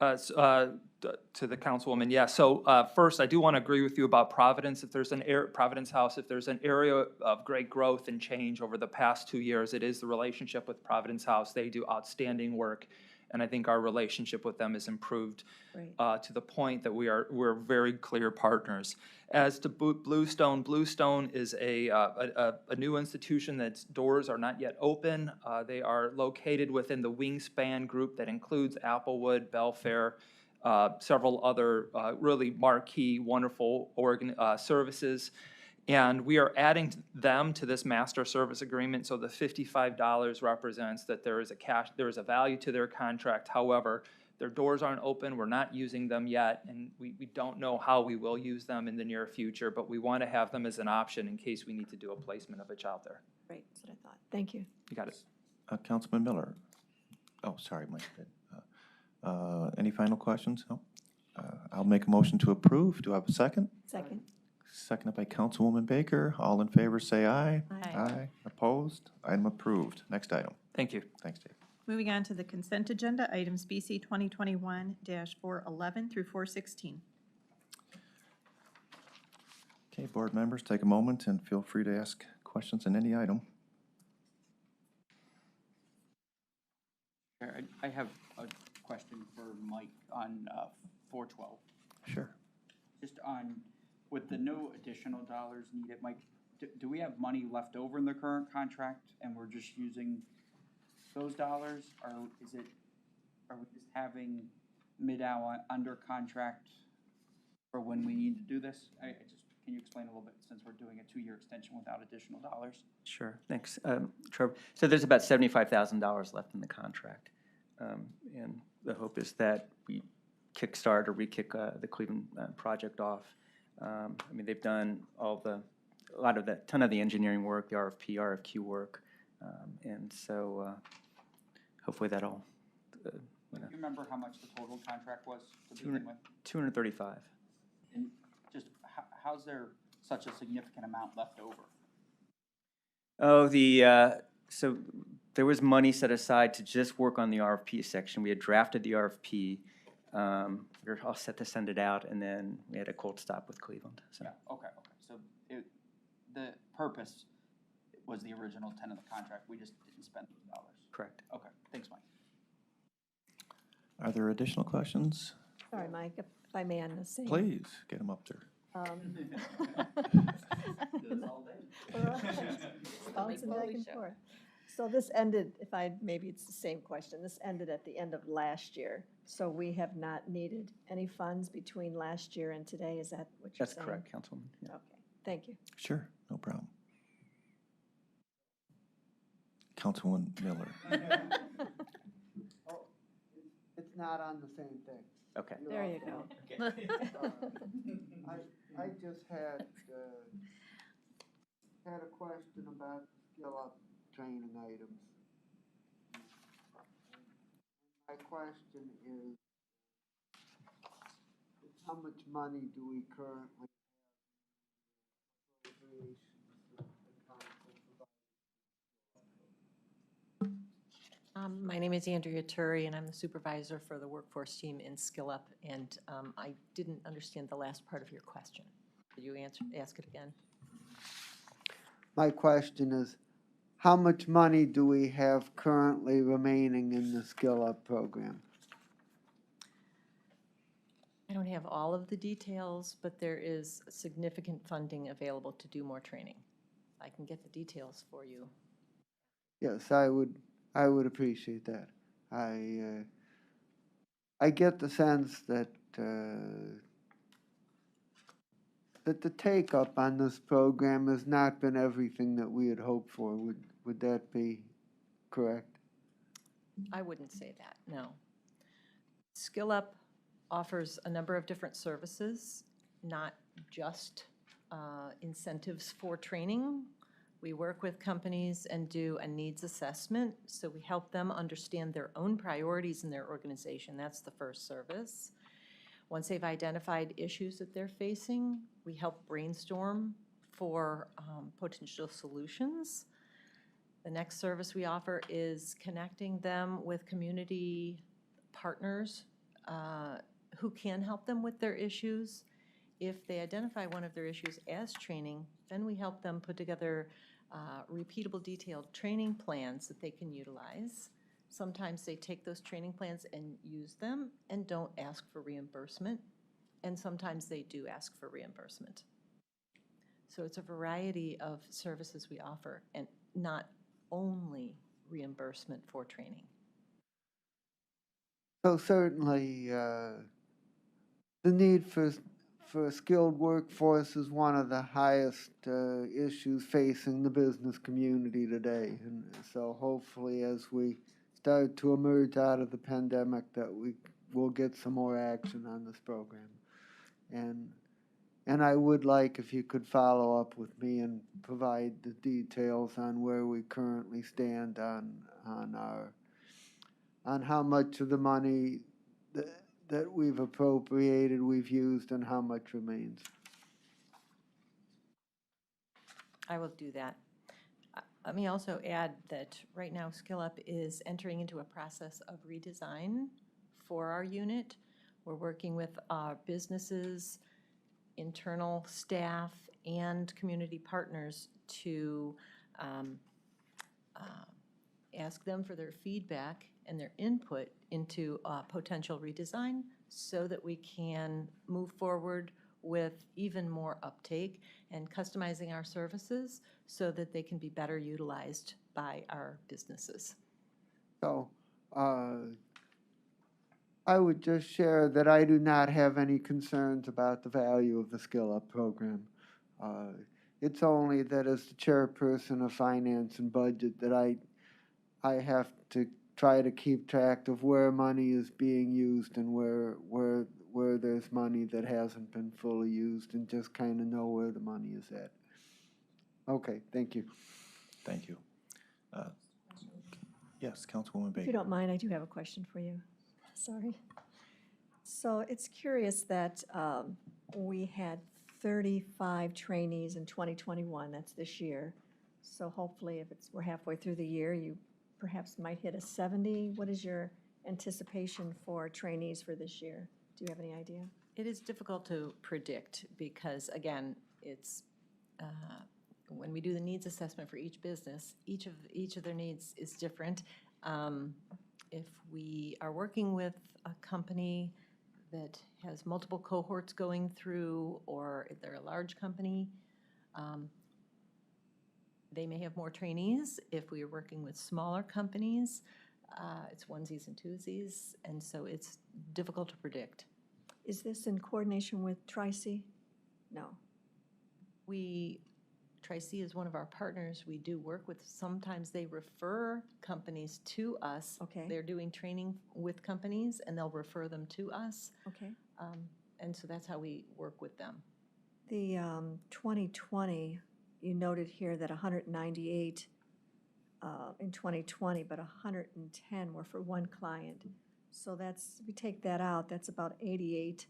To the councilwoman, yeah. So first, I do want to agree with you about Providence. If there's Providence House, if there's an area of great growth and change over the past 2 years, it is the relationship with Providence House. They do outstanding work, and I think our relationship with them has improved to the point that we're very clear partners. As to Bluestone, Bluestone is a new institution that's doors are not yet open. They are located within the Wingspan group that includes Applewood, Belfair, several other really marquee, wonderful services. And we are adding them to this master service agreement. So the $55 represents that there is a value to their contract. However, their doors aren't open. We're not using them yet, and we don't know how we will use them in the near future, but we want to have them as an option in case we need to do a placement of a child there. Great, that's what I thought. Thank you. You got it. Councilman Miller. Oh, sorry, Mike. Any final questions? No? I'll make a motion to approve. Do I have a second? Second. Seconded by Councilwoman Baker. All in favor, say aye. Aye. Opposed? Item approved. Next item. Thank you. Thanks, Dave. Moving on to the consent agenda, items BC 2021-411 through 416. Okay, board members, take a moment and feel free to ask questions on any item. I have a question for Mike on 412. Sure. Just on, with the no additional dollars needed, Mike, do we have money left over in the current contract and we're just using those dollars? Or are we just having Mid-Hour under contract for when we need to do this? Can you explain a little bit, since we're doing a 2-year extension without additional dollars? Sure, thanks, Trevor. So there's about $75,000 left in the contract. And the hope is that we kickstart or re-kick the Cleveland project off. I mean, they've done ton of the engineering work, the RFP, RFQ work. And so hopefully that'll. Do you remember how much the total contract was to begin with? 235. And just how's there such a significant amount left over? Oh, so there was money set aside to just work on the RFP section. We had drafted the RFP. We were all set to send it out, and then we had a cold stop with Cleveland. So. Yeah, okay. So the purpose was the original intent of the contract. We just didn't spend those dollars. Correct. Okay, thanks, Mike. Are there additional questions? Sorry, Mike, if I may on the same. Please, get them up there. Bouncing back and forth. So this ended, maybe it's the same question, this ended at the end of last year. So we have not needed any funds between last year and today, is that what you're saying? That's correct, Councilwoman. Yeah. Okay, thank you. Sure, no problem. Councilwoman Miller. It's not on the same thing. Okay. There you go. I just had a question about skill up training items. My question is how much money do we currently have in My name is Andrea Turi, and I'm the supervisor for the workforce team in Skill Up, and I didn't understand the last part of your question. Could you ask it again? My question is, how much money do we have currently remaining in the Skill Up program? I don't have all of the details, but there is significant funding available to do more training. I can get the details for you. Yes, I would appreciate that. I get the sense that that the take-up on this program has not been everything that we had hoped for. Would that be correct? I wouldn't say that, no. Skill Up offers a number of different services, not just incentives for training. We work with companies and do a needs assessment, so we help them understand their own priorities in their organization. That's the first service. Once they've identified issues that they're facing, we help brainstorm for potential solutions. The next service we offer is connecting them with community partners who can help them with their issues. If they identify one of their issues as training, then we help them put together repeatable, detailed training plans that they can utilize. Sometimes they take those training plans and use them and don't ask for reimbursement, and sometimes they do ask for reimbursement. So it's a variety of services we offer, and not only reimbursement for training. So certainly, the need for a skilled workforce is one of the highest issues facing the business community today. And so hopefully as we start to emerge out of the pandemic that we will get some more action on this program. And I would like if you could follow up with me and provide the details on where we currently stand on how much of the money that we've appropriated, we've used, and how much remains? I will do that. Let me also add that right now SkillUp is entering into a process of redesign for our unit. We're working with businesses, internal staff, and community partners to ask them for their feedback and their input into potential redesign so that we can move forward with even more uptake and customizing our services so that they can be better utilized by our businesses. So, I would just share that I do not have any concerns about the value of the Skill Up program. It's only that as the chairperson of finance and budget that I have to try to keep track of where money is being used and where there's money that hasn't been fully used, and just kind of know where the money is at. Okay, thank you. Thank you. Yes, Councilwoman If you Baker. don't mind, I do have a question for you. Sorry. So it's curious that we had 35 trainees in 2021, that's this year. So hopefully if we're halfway through the year, you perhaps might hit a 70. What is your anticipation for trainees for this year? Do you have any idea? It is difficult to predict because, again, it's when we do the needs assessment for each business, each of their needs is different. If we are working with a company that has multiple cohorts going through, or if they're a large company, they may have more trainees. If we are working with smaller companies, it's onesies and twosies, and so it's difficult to predict. Is this in coordination with Tri-C? No. Tri-C is one of our partners. We do work with, sometimes they refer companies to us. Okay. They're doing training with companies, and they'll refer them to us. Okay. And so that's how we work with them. The 2020, you noted here that 198 in 2020, but 110 were for one client. So that's, if we take that out, that's about 88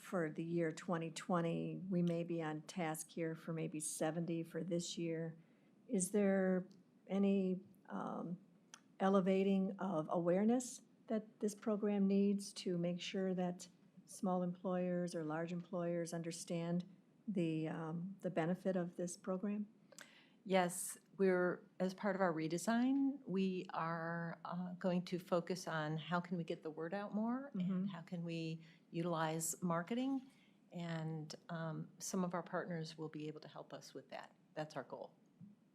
for the year 2020. We may be on task here for maybe 70 for this year. Is there any elevating of awareness that this program needs to make sure that small employers or large employers understand the benefit of this program? Yes, as part of our redesign, we are going to focus on how can we get the word out more and how can we utilize marketing, and some of our partners will be able to help us with that. That's our goal.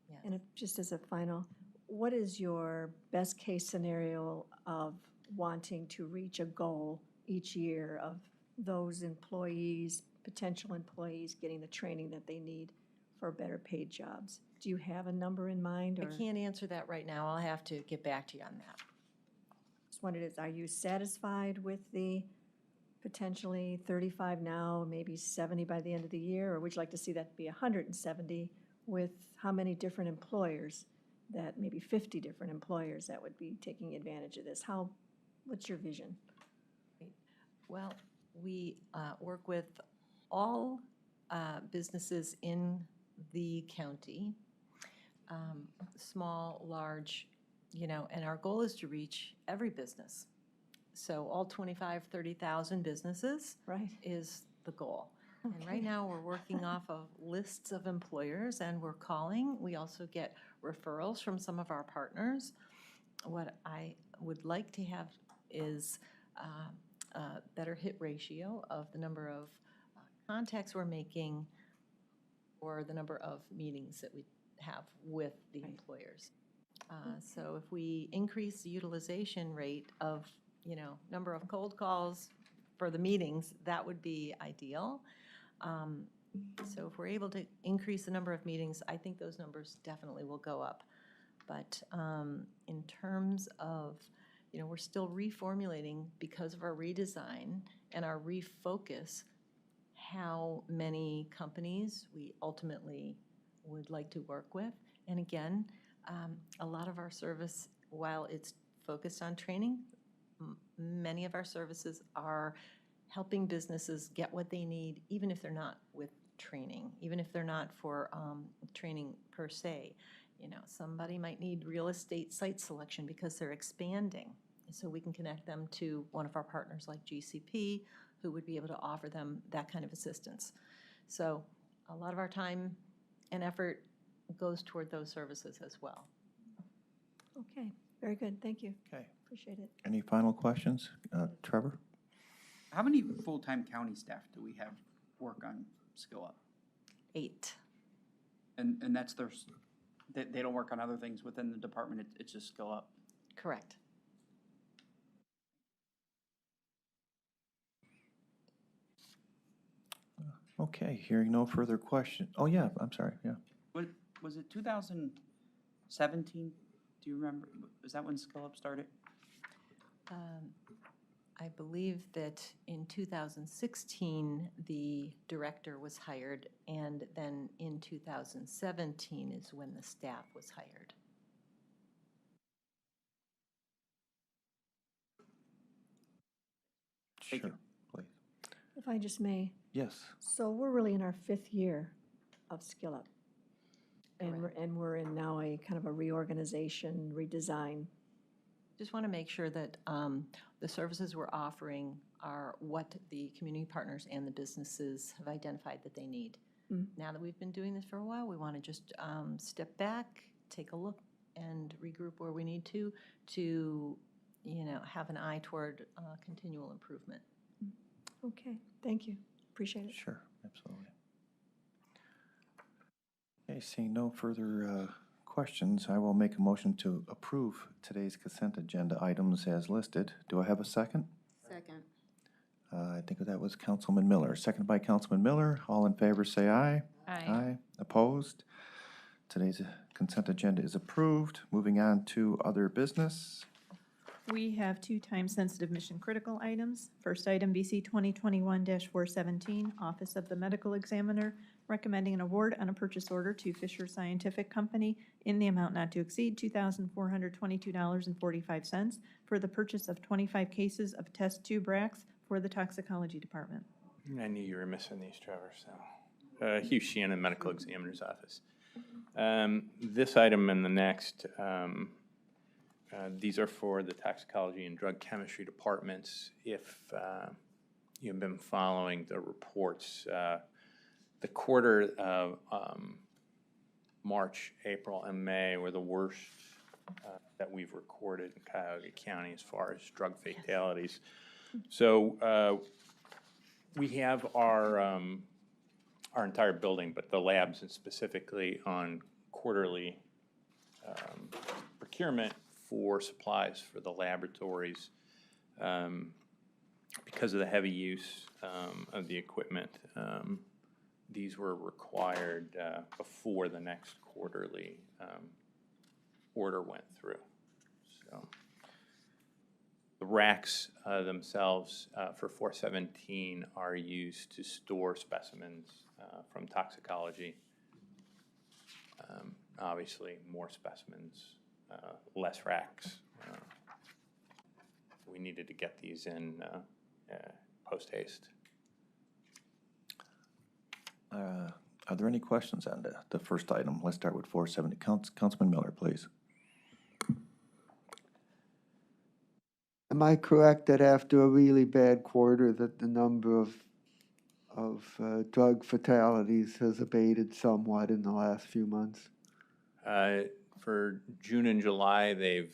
Yes. And just as a final, what is your best case scenario of wanting to reach a goal each year of those employees, potential employees, getting the training that they need for better paid jobs? Do you have a number in mind? Or I can't answer that right now. I'll have to get back to you on that. Just wondered, are you satisfied with the potentially 35 now, maybe 70 by the end of the year? Or would you like to see that be 170 with how many different employers, that maybe 50 different employers that would be taking advantage of this? What's your vision? Well, we work with all businesses in the county, small, large, and our goal is to reach every business. So all 25, 30,000 businesses is the goal. Okay. And right now we're working off of lists of employers and we're calling. We also get referrals from some of our partners. What I would like to have is a better hit ratio of the number of contacts we're making or the number of meetings that we have with the employers. So if we increase the utilization rate of, number of cold calls for the meetings, that would be ideal. So if we're able to increase the number of meetings, I think those numbers definitely will go up. But in terms of, we're still reformulating because of our redesign and our refocus how many companies we ultimately would like to work with. And again, a lot of our service, while it's focused on training, Many of our services are helping businesses get what they need, even if they're not with training, even if they're not for training per se. You know, somebody might need real estate site selection because they're expanding. So we can connect them to one of our partners like GCP, who would be able to offer them that kind of assistance. So a lot of our time and effort goes toward those services as well. Okay, very good, thank you. Okay. Appreciate it. Any final questions? Trevor? How many full-time county staff do we have work on Skill Up? 8. And that's their, they don't work on other things within the department, it's just Skill Up? Correct. Okay, hearing no further question. Oh, yeah, I'm sorry, yeah. Was it 2017? Do you remember? Was that when Skill Up started? I believe that in 2016, the director was hired, and then in 2017 is when the staff was hired. Sure, please. If I just may, Yes. so we're really in our 5th year of Skill Up. And we're in now a kind of a reorganization, redesign. Just want to make sure that the services we're offering are what the community partners and the businesses have identified that they need. Now that we've been doing this for a while, we want to just step back, take a look, and regroup where we need to, you know, have an eye toward continual improvement. Okay, thank you, appreciate it. Sure, absolutely. Okay, seeing no further questions, I will make a motion to approve today's consent agenda items as listed. Do I have a second? Second. I think that was Councilman Miller. Seconded by Councilman Miller. All in favor, say aye. Aye. Opposed? Today's consent agenda is approved. Moving on to other business. We have 2 time-sensitive mission-critical items. First item, BC 2021-417, Office of the Medical Examiner, recommending an award on a purchase order to Fisher Scientific Company in the amount not to exceed $2,422.45 for the purchase of 25 cases of test tube racks for the toxicology department. I knew you were missing these, Trevor, so. Hugh Shannon, Medical Examiner's Office. This item and the next, these are for the toxicology and drug chemistry departments. If you've been following the reports, the quarter of March, April, and May were the worst that we've recorded in Cuyahoga County as far as drug fatalities. So we have our entire building, but the labs and specifically on quarterly procurement for supplies for the laboratories. Because of the heavy use of the equipment, these were required before the next quarterly order went through. So the racks themselves for 417 are used to store specimens from toxicology. Obviously, more specimens, less racks. We needed to get these in post haste. Are there any questions on the first item? Let's start with 470. Councilman Miller, please. Am I correct that after a really bad quarter that the number of drug fatalities has abated somewhat in the last few months? For June and July, they've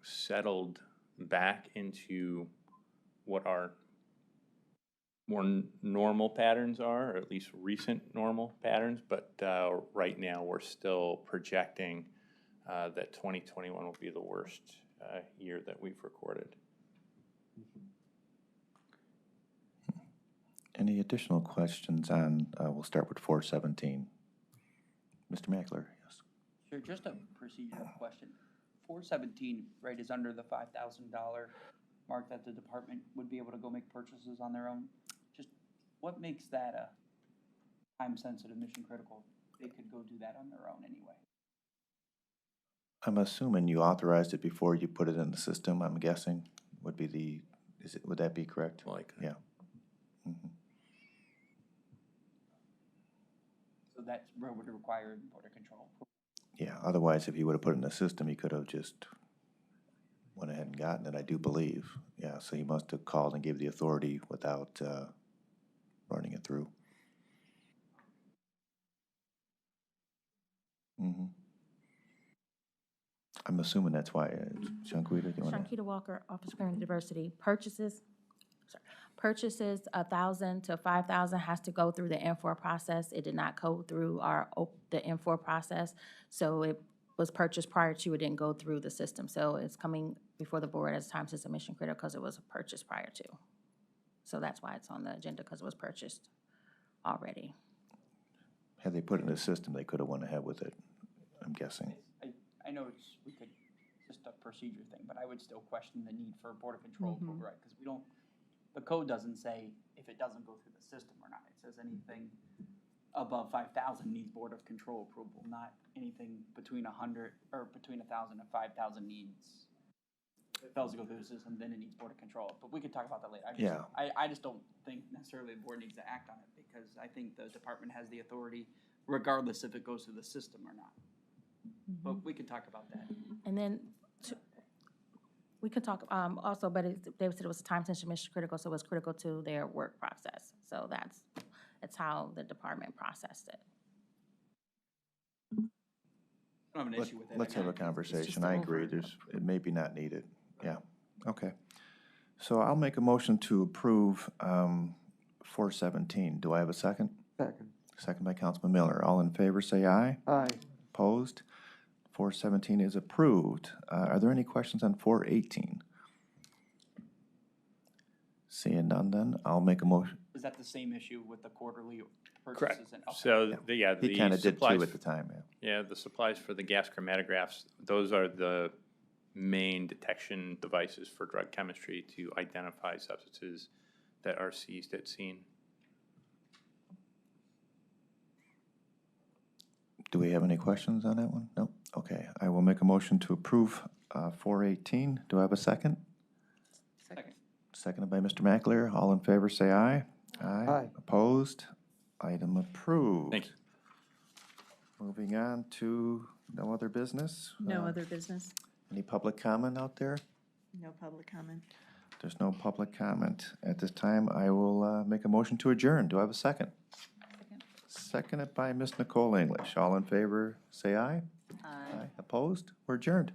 settled back into what our more normal patterns are, or at least recent normal patterns, but right now we're still projecting that 2021 will be the worst year that we've recorded. Any additional questions on, we'll start with 417. Mr. Mackler, yes. Sure, just a procedural question. 417, right, is under the $5,000 mark that the department would be able to go make purchases on their own. Just what makes that a time-sensitive mission critical? They could go do that on their own anyway. I'm assuming you authorized it before you put it in the system, I'm guessing. would be the, would that be correct? Like, Yeah. Mhm. So that's where would require border control. Yeah, otherwise, if he would have put it in the system, he could have just went ahead and gotten it, I do believe. Yeah, so he must have called and gave the authority without running it through. Mhm. I'm assuming that's why, Shanquita, do you want to? Shankita Walker, Office of Community Diversity, purchases 1,000 to 5,000 has to go through the N4 process. It did not go through the N4 process, so it was purchased prior to, it didn't go through the system. So it's coming before the board as time system mission critical because it was purchased prior to. So that's why it's on the agenda, because it was purchased already. Had they put it in the system, they could have went ahead with it, I'm guessing. I know we could, just a procedure thing, but I would still question the need for border control approval, right? Because we don't, the code doesn't say if it doesn't go through the system or not. It says anything above 5,000 needs board of control approval, not anything between 100, or between 1,000 and 5,000 needs. If it fails to go through the system, then it needs board of control. But we could talk about that later. I just don't think necessarily the board needs to act on it, because I think the department has the authority regardless if it goes through the system or not. But we could talk about that. And then we could talk also, but they said it was time sensitive mission critical, so it was critical to their work process. So that's how the department processed it. I don't have an issue with it. Let's have a conversation. I agree, over. it may be not needed. Yeah, okay. So I'll make a motion to approve 417. Do I have a second? Second. Second by Councilman Miller. All in favor, say aye. Aye. Opposed? 417 is approved. Are there any questions on 418? Seeing none, then I'll make a motion. Is that the same issue with the quarterly purchases? correct. And, okay. So, yeah, He the kind of did supplies. two at the time, yeah. Yeah, the supplies for the gas chromatographs, those are the main detection devices for drug chemistry to identify substances that are seized at scene. Do we have any questions on that one? No? Okay, I will make a motion to approve 418. Do I have a second? Second. Seconded by Mr. McAleer. All in favor, say aye. Aye. Opposed? Item approved. Thank you. Moving on to no other business? No other business. Any public comment out there? No public comment. There's no public comment. At this time, I will make a motion to adjourn. Do I have a second? Seconded by Ms. Nicole English. All in favor, say aye. Aye. Opposed? We're adjourned.